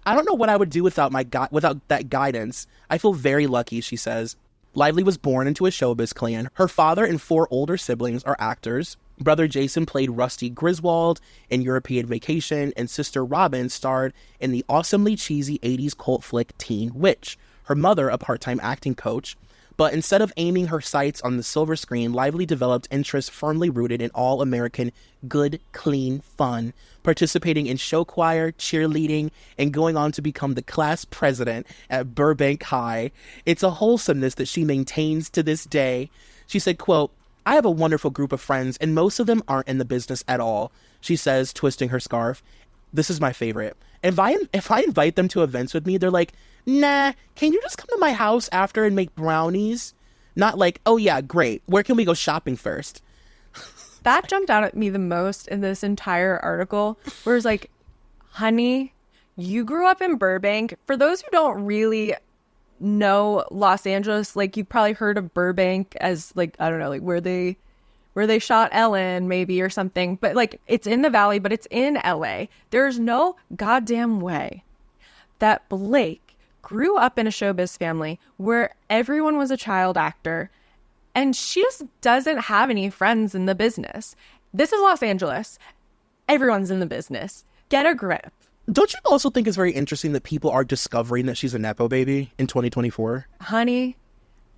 I don't know what I would do without that guidance. I feel very lucky, she says. Lively was born into a showbiz clan. Her father and 4 older siblings are actors. Brother Jason played Rusty Griswold in European Vacation, and sister Robin starred in the awesomely cheesy 80s cult flick Teen Witch. Her mother, a part-time acting coach. But instead of aiming her sights on the silver screen, Lively developed interests firmly rooted in all-American good, clean fun, participating in show choir, cheerleading, and going on to become the class president at Burbank High. It's a wholesomeness that she maintains to this day. She said, quote, I have a wonderful group of friends, and most of them aren't in the business at all, she says, twisting her scarf. This is my favorite. If I invite them to events with me, they're like, nah, can you just come to my house after and make brownies? Not like, oh yeah, great. Where can we go shopping first? That jumped out at me the most in this entire article, where it's like, honey, you grew up in Burbank. For those who don't really know Los Angeles, like you've probably heard of Burbank as like, I don't know, like where they shot Ellen maybe or something, but like it's in the Valley, but it's in LA. There's no goddamn way that Blake grew up in a showbiz family where everyone was a child actor and she just doesn't have any friends in the business. This is Los Angeles. Everyone's in the business. Get a grip. Don't you also think it's very interesting that people are discovering that she's a Nepo baby in 2024? Honey,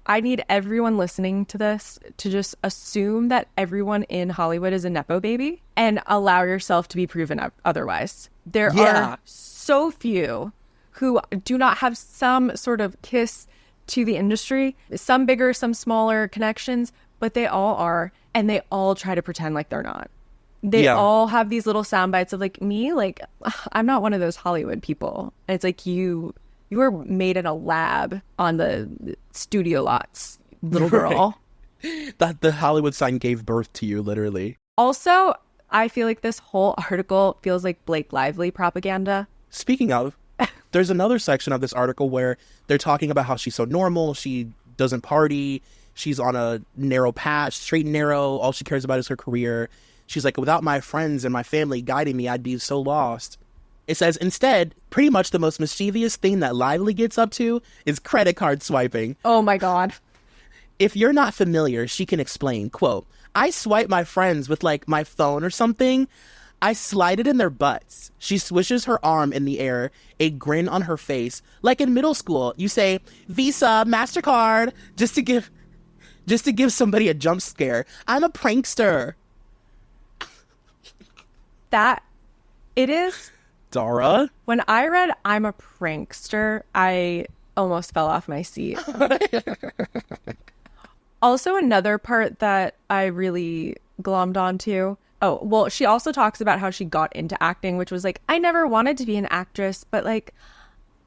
I need everyone listening to this to just assume that everyone in Hollywood is a Nepo baby and allow yourself to be proven otherwise. There are so few who do not have some sort of kiss to the industry. Some bigger, some smaller connections, but they all are. And they all try to pretend like they're not. They all have these little sound bites of like, me, like, I'm not one of those Hollywood people. And it's like, you were made in a lab on the studio lots, little girl. That the Hollywood sign gave birth to you, literally. Also, I feel like this whole article feels like Blake Lively propaganda. Speaking of, there's another section of this article where they're talking about how she's so normal, she doesn't party, she's on a narrow path, straight and narrow, all she cares about is her career. She's like, without my friends and my family guiding me, I'd be so lost. It says, instead, pretty much the most mischievous thing that Lively gets up to is credit card swiping. Oh my God. If you're not familiar, she can explain, quote, I swipe my friends with like my phone or something. I slide it in their butts. She swishes her arm in the air, a grin on her face. Like in middle school, you say, Visa, MasterCard, just to give somebody a jump scare. I'm a prankster. That it is. Dara? When I read I'm a prankster, I almost fell off my seat. Also, another part that I really glommed onto. Oh, well, she also talks about how she got into acting, which was like, I never wanted to be an actress, but like,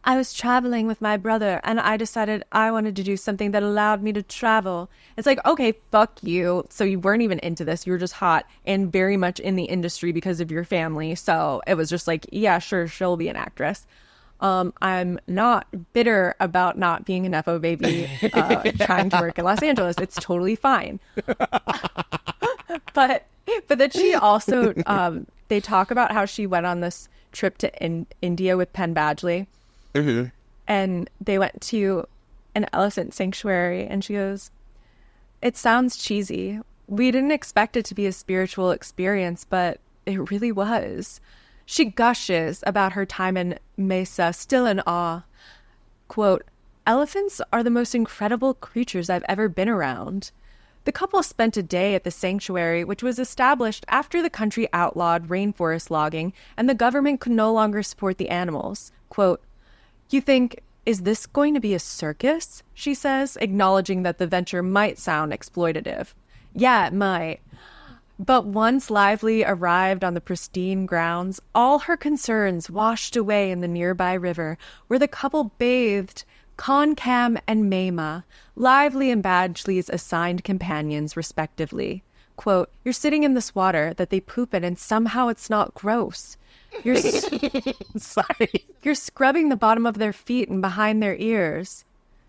I was traveling with my brother and I decided I wanted to do something that allowed me to travel. It's like, okay, fuck you. So you weren't even into this. You were just hot and very much in the industry because of your family. So it was just like, yeah, sure, she'll be an actress. I'm not bitter about not being an FO baby trying to work in Los Angeles. It's totally fine. But then she also, they talk about how she went on this trip to India with Penn Badgley. Mm-hmm. And they went to an elephant sanctuary, and she goes, it sounds cheesy. We didn't expect it to be a spiritual experience, but it really was. She gushes about her time in Mesa, still in awe. Quote, elephants are the most incredible creatures I've ever been around. The couple spent a day at the sanctuary, which was established after the country outlawed rainforest logging and the government could no longer support the animals. Quote, you think, is this going to be a circus? She says, acknowledging that the venture might sound exploitative. Yeah, it might. But once Lively arrived on the pristine grounds, all her concerns washed away in the nearby river, where the couple bathed Concam and Mayma, Lively and Badgley's assigned companions, respectively. Quote, you're sitting in this water that they poop in and somehow it's not gross. You're Sorry. You're scrubbing the bottom of their feet and behind their ears.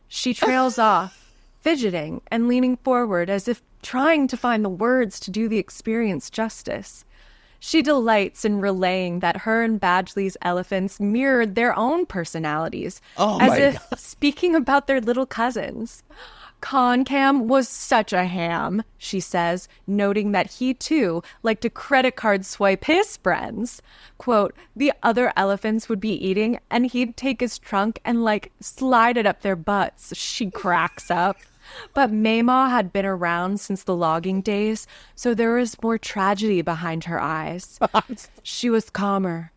She trails off, fidgeting and leaning forward as if trying to find the words to do the experience justice. She delights in relaying that her and Badgley's elephants mirrored their own personalities, as if speaking about their little cousins. Concam was such a ham, she says, noting that he too liked to credit card swipe his friends. Quote, the other elephants would be eating and he'd take his trunk and like slide it up their butts. She cracks up. But Mayma had been around since the logging days, so there was more tragedy behind her eyes. She was calmer,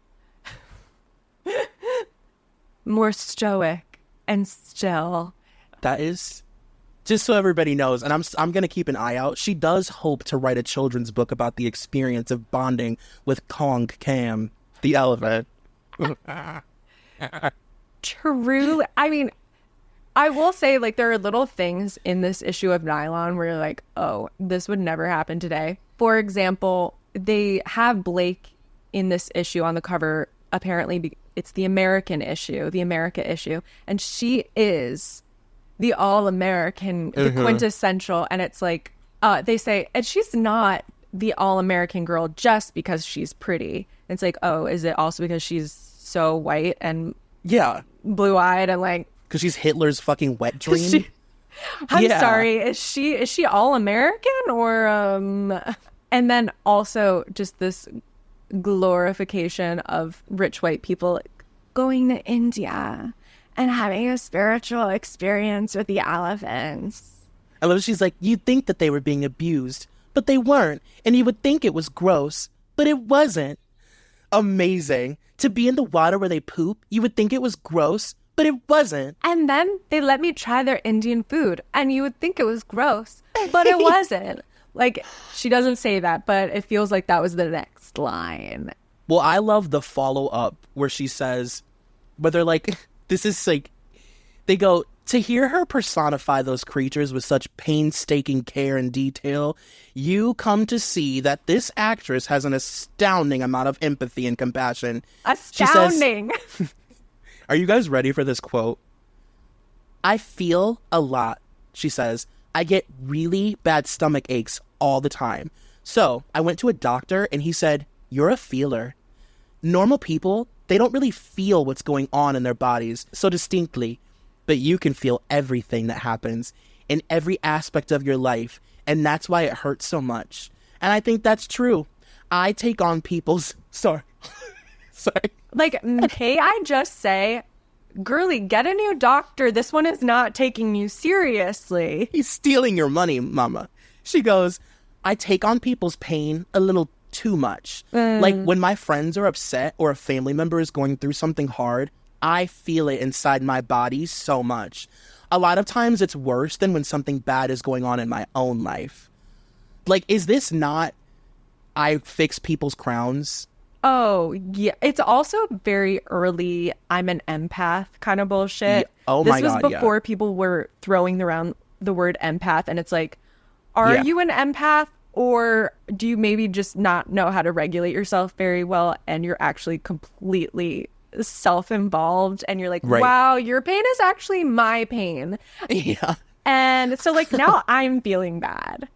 more stoic and still. That is... Just so everybody knows, and I'm going to keep an eye out, she does hope to write a children's book about the experience of bonding with Kong Cam, the elephant. True. I mean, I will say, like, there are little things in this issue of NYLON where you're like, oh, this would never happen today. For example, they have Blake in this issue on the cover. Apparently, it's the American issue, the America issue, and she is... the all-American, the quintessential, and it's like, they say, and she's not the all-American girl just because she's pretty. It's like, oh, is it also because she's so white and blue-eyed and like... Because she's Hitler's fucking wet dream? I'm sorry, is she all-American or... And then also just this glorification of rich white people going to India... and having a spiritual experience with the elephants. I love she's like, you'd think that they were being abused, but they weren't. And you would think it was gross, but it wasn't. Amazing. To be in the water where they poop, you would think it was gross, but it wasn't. And then they let me try their Indian food, and you would think it was gross, but it wasn't. Like, she doesn't say that, but it feels like that was the next line. Well, I love the follow-up where she says, but they're like, this is like, they go, to hear her personify those creatures with such painstaking care and detail, you come to see that this actress has an astounding amount of empathy and compassion. Astounding. Says, are you guys ready for this quote? I feel a lot, she says. I get really bad stomach aches all the time. So I went to a doctor and he said, you're a feeler. Normal people, they don't really feel what's going on in their bodies so distinctly. But you can feel everything that happens in every aspect of your life, and that's why it hurts so much. And I think that's true. I take on people's... Sorry. Like, may I just say, girly, get a new doctor. This one is not taking you seriously. He's stealing your money, mama. She goes, I take on people's pain a little too much. Like, when my friends are upset or a family member is going through something hard, I feel it inside my body so much. A lot of times it's worse than when something bad is going on in my own life. Like, is this not I fix people's crowns? Oh, yeah. It's also very early, I'm an empath kind of bullshit. Yeah. Oh, my God, This was before people were throwing around the word empath. And it's like, are you an empath? Or do you maybe just not know how to regulate yourself very well and you're actually completely self-involved and you're like, wow, your pain is actually my pain. Yeah. And so like now I'm feeling bad.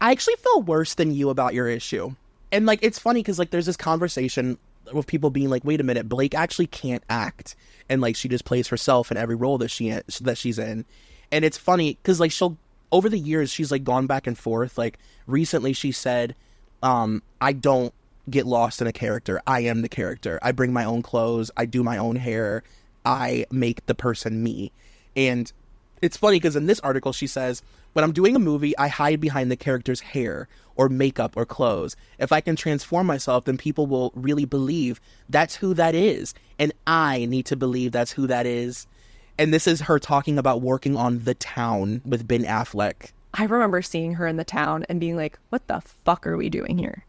I actually feel worse than you about your issue. And like it's funny because like there's this conversation with people being like, wait a minute, Blake actually can't act, and like she just plays herself in every role that she's in. And it's funny because like she'll over the years she's like gone back and forth. Like recently she said, I don't get lost in a character. I am the character. I bring my own clothes. I do my own hair. I make the person me. And it's funny because in this article she says, when I'm doing a movie, I hide behind the character's hair or makeup or clothes. If I can transform myself, then people will really believe that's who that is. And I need to believe that's who that is. And this is her talking about working on The Town with Ben Affleck. I remember seeing her in The Town and being like, what the fuck are we doing here?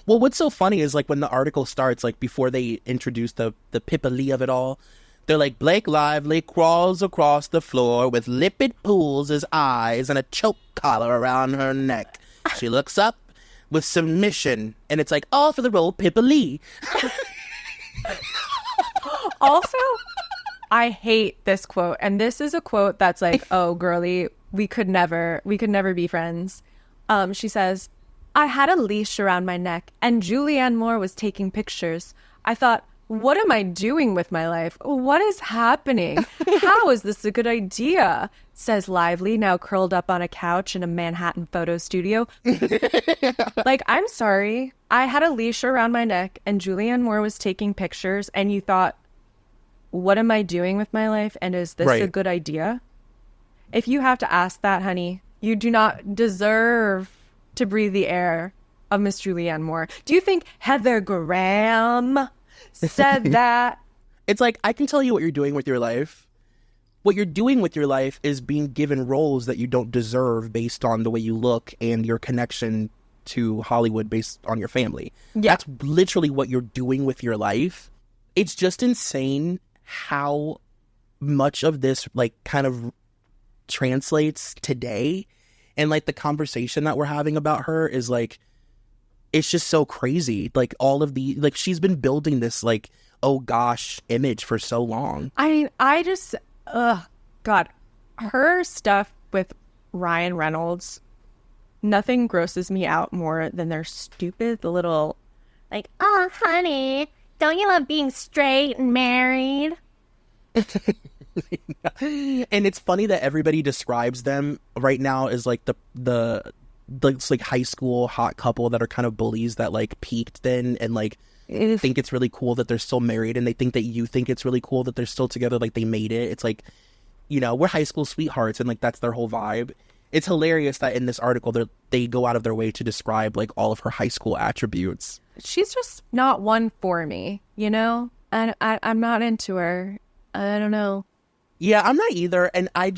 Well, what's so funny is like when the article starts, like before they introduce the Pippa Lee of it all, they're like, Blake Lively crawls across the floor with lipid pools as eyes and a choke collar around her neck. She looks up with submission, and it's like, all for the role Pippa Lee. Also, I hate this quote, and this is a quote that's like, oh, girly, we could never be friends. She says, I had a leash around my neck and Julianne Moore was taking pictures. I thought, what am I doing with my life? What is happening? How is this a good idea? Says Lively, now curled up on a couch in a Manhattan photo studio. Like, I'm sorry. I had a leash around my neck and Julianne Moore was taking pictures and you thought, what am I doing with my life? And is this a good idea? If you have to ask that, honey, you do not deserve to breathe the air of Miss Julianne Moore. Do you think Heather Graham said that? It's like, I can tell you what you're doing with your life. What you're doing with your life is being given roles that you don't deserve based on the way you look and your connection to Hollywood based on your family. Yeah. That's literally what you're doing with your life. It's just insane how much of this like kind of translates today. And like the conversation that we're having about her is like, it's just so crazy. Like all of the, like she's been building this like, oh gosh, image for so long. I mean, I just, God, her stuff with Ryan Reynolds, nothing grosses me out more than their stupid little, like, oh, honey, don't you love being straight and married? And it's funny that everybody describes them right now as like the like high school hot couple that are kind of bullies that like peaked then and like think it's really cool that they're still married, and they think that you think it's really cool that they're still together, like they made it. It's like, you know, we're high school sweethearts, and like that's their whole vibe. It's hilarious that in this article they go out of their way to describe like all of her high school attributes. She's just not one for me, you know? And I'm not into her. I don't know. Yeah, I'm not either. And I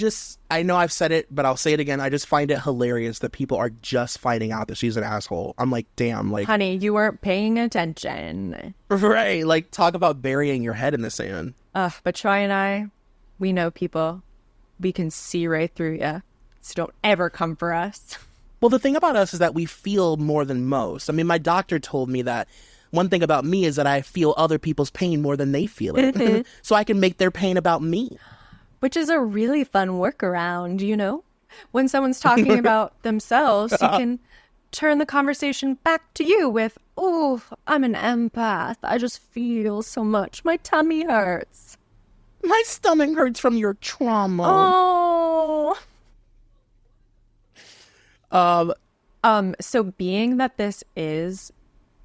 know I've said it, but I'll say it again. I just find it hilarious that people are just finding out that she's an asshole. I'm like, damn, like. Honey, you weren't paying attention. Right. Like, talk about burying your head in the sand. But Troy and I, we know people. We can see right through you. So don't ever come for us. Well, the thing about us is that we feel more than most. I mean, my doctor told me that one thing about me is that I feel other people's pain more than they feel it. So I can make their pain about me. Which is a really fun workaround, you know? When someone's talking about themselves, you can turn the conversation back to you with, oh, I'm an empath. I just feel so much. My tummy hurts. My stomach hurts from your trauma. Oh. So being that this is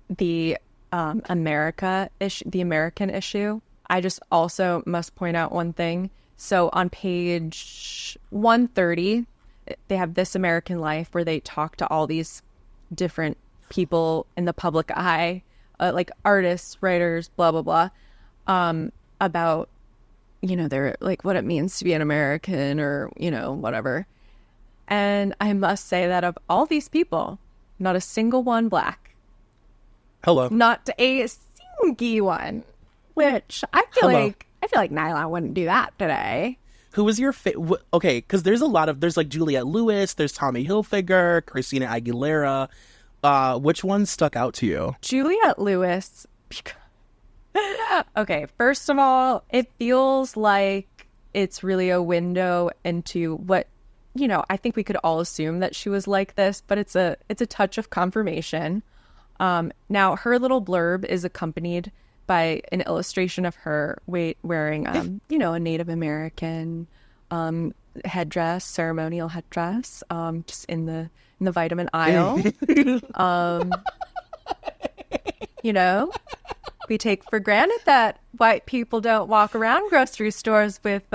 the American issue, I just also must point out one thing. So on page 130, they have This American Life, where they talk to all these different people in the public eye, like artists, writers, blah, blah, blah, about, you know, their, like, what it means to be an American or, you know, whatever. And I must say that of all these people, not a single one black. Hello. Not a single one, which I feel like NYLON wouldn't do that today. Who was your favorite? Okay, because there's like Juliette Lewis, there's Tommy Hilfiger, Christina Aguilera. Which one stuck out to you? Juliette Lewis. Okay, first of all, it feels like it's really a window into what, you know, I think we could all assume that she was like this, but it's a touch of confirmation. Now, her little blurb is accompanied by an illustration of her wearing, you know, a Native American headdress, ceremonial headdress, just in the vitamin aisle. You know, we take for granted that white people don't walk around grocery stores with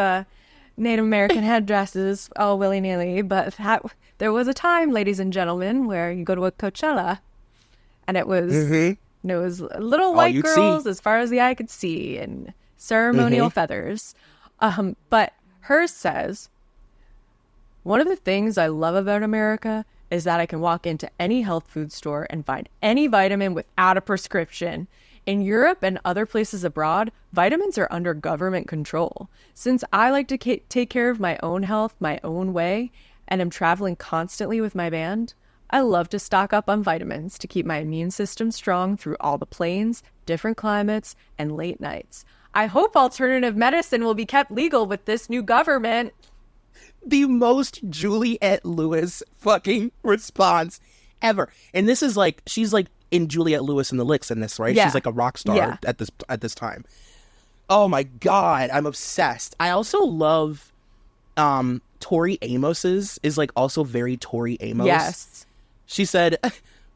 Native American headdresses all willy-nilly, but there was a time, ladies and gentlemen, where you go to a Coachella, and it was... Mm-hmm. And it was little white girls as far as the eye could see and ceremonial feathers. But hers says, one of the things I love about America is that I can walk into any health food store and find any vitamin without a prescription. In Europe and other places abroad, vitamins are under government control. Since I like to take care of my own health my own way and am traveling constantly with my band, I love to stock up on vitamins to keep my immune system strong through all the planes, different climates, and late nights. I hope alternative medicine will be kept legal with this new government. The most Juliette Lewis fucking response ever. And this is like, she's like in Juliette Lewis and the Licks in this, right? Yeah. She's like a rock star at this time. Oh my God, I'm obsessed. I also love Tori Amos's is like also very Tori Amos. Yes. She said,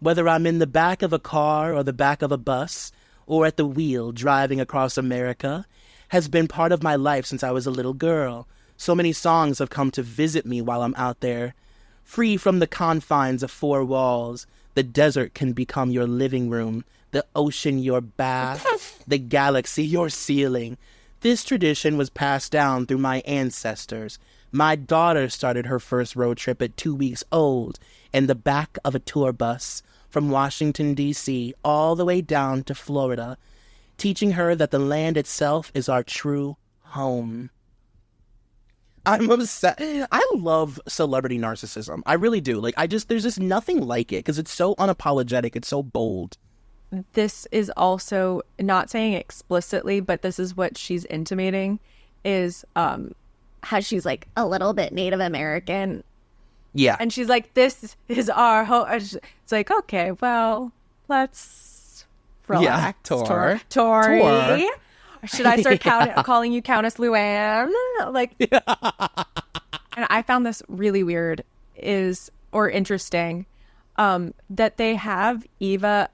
whether I'm in the back of a car or the back of a bus or at the wheel driving across America has been part of my life since I was a little girl. So many songs have come to visit me while I'm out there. Free from the confines of four walls, the desert can become your living room, the ocean your bath, the galaxy your ceiling. This tradition was passed down through my ancestors. My daughter started her first road trip at 2 weeks old in the back of a tour bus from Washington, D.C., all the way down to Florida, teaching her that the land itself is our true home. I'm obsessed. I love celebrity narcissism. I really do. Like, there's just nothing like it because it's so unapologetic. It's so bold. This is also not saying explicitly, but this is what she's intimating is how she's like a little bit Native American. Yeah. And she's like, this is our home. It's like, okay, well, let's relax. Yeah, Tori. Should I start calling you Countess Luann? Like, and I found this really weird or interesting that they have Eva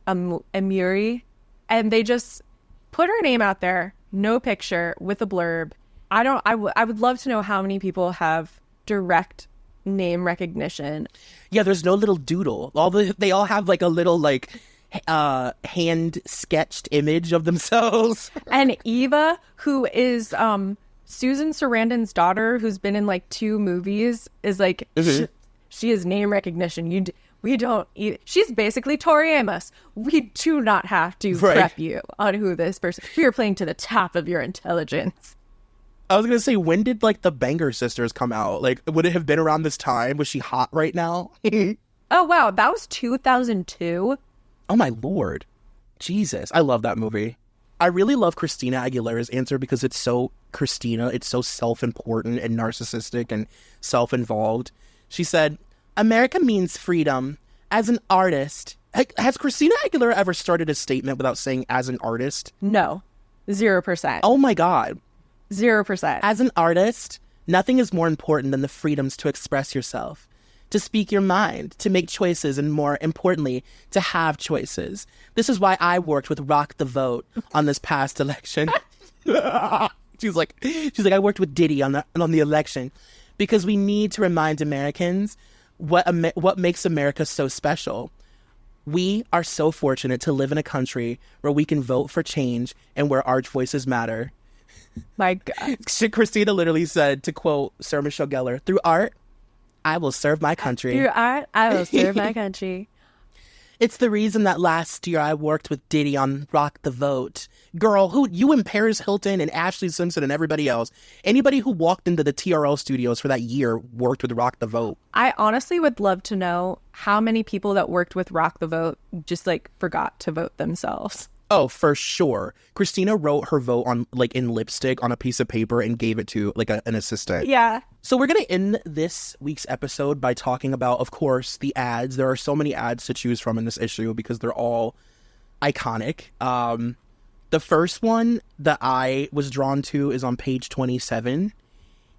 Amuri, and they just put her name out there, no picture, with a blurb. I would love to know how many people have direct name recognition. Yeah, there's no little doodle. They all have like a little like hand sketched image of themselves. And Eva, who is Susan Sarandon's daughter, who's been in like 2 movies, is like she is name recognition. We don't eat. She's basically Tori Amos. We do not have to prep you on who this person. We are playing to the top of your intelligence. I was gonna say, when did like the Banger Sisters come out? Like, would it have been around this time? Was she hot right now? Oh wow, that was 2002. Oh my lord, Jesus! I love that movie. I really love Christina Aguilera's answer because it's so Christina. It's so self-important and narcissistic and self-involved. She said, "America means freedom. As an artist." Has Christina Aguilera ever started a statement without saying "as an artist"? No, 0%. Oh my god. 0%. As an artist, nothing is more important than the freedoms to express yourself, to speak your mind, to make choices, and more importantly, to have choices. This is why I worked with Rock the Vote on this past election. She's like, I worked with Diddy on the election because we need to remind Americans what makes America so special. We are so fortunate to live in a country where we can vote for change and where our voices matter. My God. Christina literally said, to quote Sarah Michelle Gellar, "Through art, I will serve my country." Through art, I will serve my country. It's the reason that last year I worked with Diddy on Rock the Vote. Girl, who you and Paris Hilton and Ashley Simpson and everybody else, anybody who walked into the TRL studios for that year worked with Rock the Vote. I honestly would love to know how many people that worked with Rock the Vote just like forgot to vote themselves. Oh, for sure. Christina wrote her vote on like in lipstick on a piece of paper and gave it to like an assistant. Yeah. So we're going to end this week's episode by talking about, of course, the ads. There are so many ads to choose from in this issue because they're all iconic. The first one that I was drawn to is on page 27,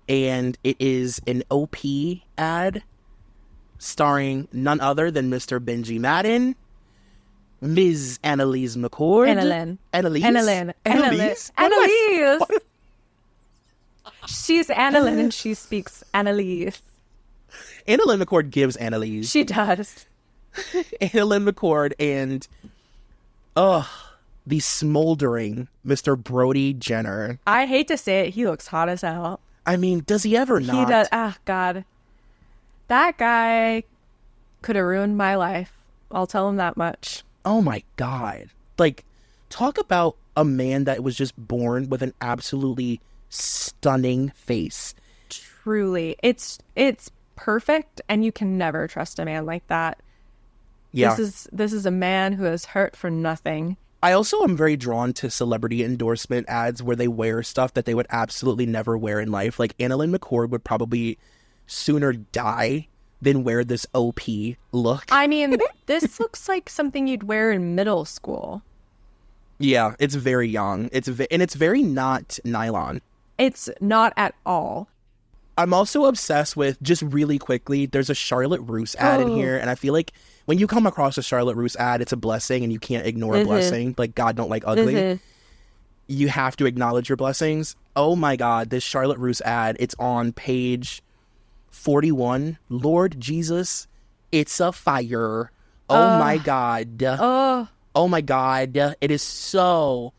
and it is an OP ad starring none other than Mr. Benji Madden, Ms. Annalise McCord. Annalise. She's Annalyn and she speaks Annalise. Annalyn McCord gives Annalise. She does. Annalyn McCord and, the smoldering Mr. Brody Jenner. I hate to say it, he looks hot as hell. I mean, does he ever not? He does. Ah, God. That guy could have ruined my life. I'll tell him that much. Oh my God. Like, talk about a man that was just born with an absolutely stunning face. Truly. It's perfect, and you can never trust a man like that. Yeah. This is a man who is hurt for nothing. I also am very drawn to celebrity endorsement ads where they wear stuff that they would absolutely never wear in life. Like, Annalyn McCord would probably sooner die than wear this OP look. I mean, this looks like something you'd wear in middle school. Yeah, it's very young. It's very not nylon. It's not at all. I'm also obsessed with, just really quickly, there's a Charlotte Russe ad in here, and I feel like when you come across a Charlotte Russe ad, it's a blessing, and you can't ignore a blessing. Like, God don't like ugly. You have to acknowledge your blessings. Oh my God, this Charlotte Russe ad, it's on page 41. Lord Jesus, it's a fire. Oh my God. Oh my God. It's so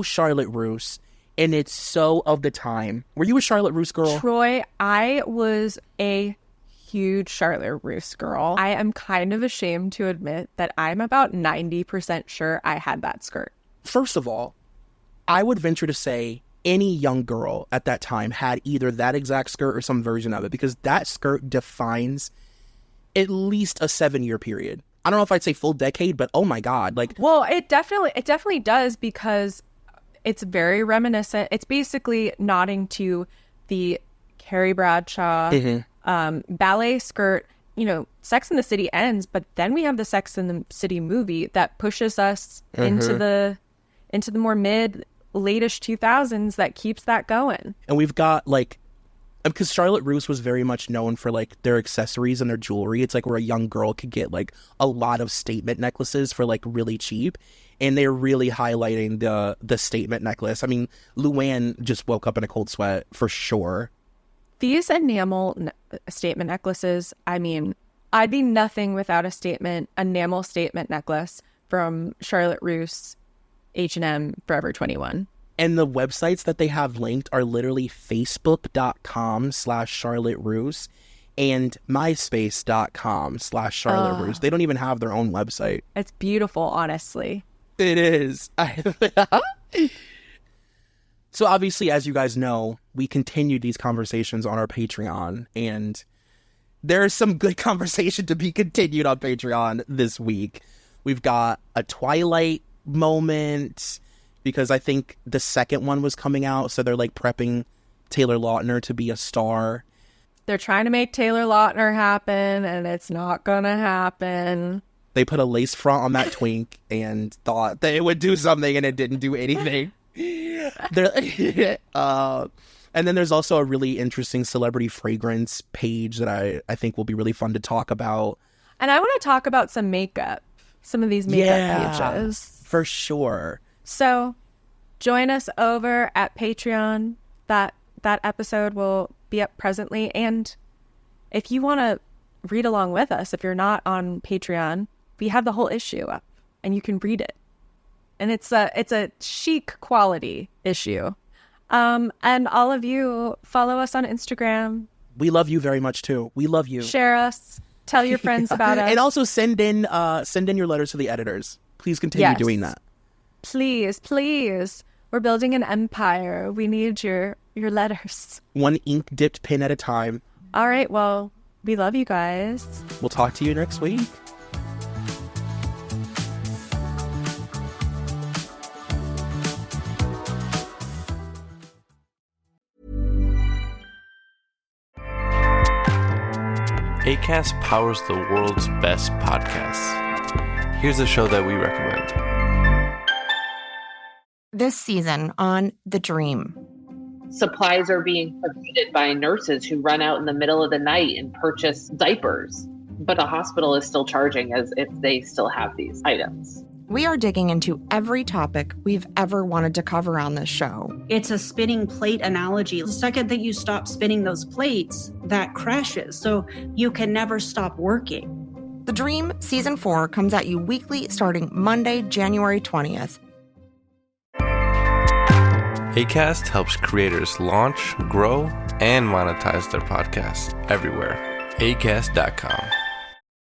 Charlotte Russe. And it's so of the time. Were you a Charlotte Russe girl? Troy, I was a huge Charlotte Russe girl. I am kind of ashamed to admit that I'm about 90% sure I had that skirt. First of all, I would venture to say any young girl at that time had either that exact skirt or some version of it, because that skirt defines at least a 7-year period. I don't know if I'd say full decade, but oh my God. Like, well, it definitely does, because it's very reminiscent. It's basically nodding to the Carrie Bradshaw ballet skirt. You know, Sex and the City ends, but then we have the Sex and the City movie that pushes us into the more late-ish 2000s that keeps that going. And we've got, like, because Charlotte Russe was very much known for, like, their accessories and their jewelry. It's like where a young girl could get, like, a lot of statement necklaces for, like, really cheap. And they're really highlighting the statement necklace. I mean, Luann just woke up in a cold sweat for sure. These enamel statement necklaces, I mean, I'd be nothing without a enamel statement necklace from Charlotte Russe, H&M, Forever 21. And the websites that they have linked are literally facebook.com/Charlotte Russe and myspace.com/Charlotte Russe. They don't even have their own website. It's beautiful, honestly. It is. So obviously, as you guys know, we continue these conversations on our Patreon, and there's some good conversation to be continued on Patreon this week. We've got a Twilight moment, because I think the second one was coming out, so they're like prepping Taylor Lautner to be a star. They're trying to make Taylor Lautner happen, and it's not gonna happen. They put a lace front on that twink and thought that it would do something, and it didn't do anything. And then there's also a really interesting celebrity fragrance page that I think will be really fun to talk about. And I want to talk about some makeup, some of these makeup pages. For sure. So join us over at Patreon. That episode will be up presently. And if you want to read along with us, if you're not on Patreon, we have the whole issue up and you can read it. And it's a chic quality issue. And all of you follow us on Instagram. We love you very much too. We love you. Share us. Tell your friends about us. And also send in your letters to the editors. Please continue doing that. Please. We're building an empire. We need your letters. One ink dipped pen at a time. All right. Well, we love you guys. We'll talk to you next week. Acast powers the world's best podcasts. Here's a show that we recommend. This season on The Dream. Supplies are being provided by nurses who run out in the middle of the night and purchase diapers, but the hospital is still charging as if they still have these items. We are digging into every topic we've ever wanted to cover on this show. It's a spinning plate analogy. The second that you stop spinning those plates, that crashes. So you can never stop working. The Dream Season 4 comes at you weekly starting Monday, January 20th. Acast helps creators launch, grow, and monetize their podcasts everywhere. Acast.com.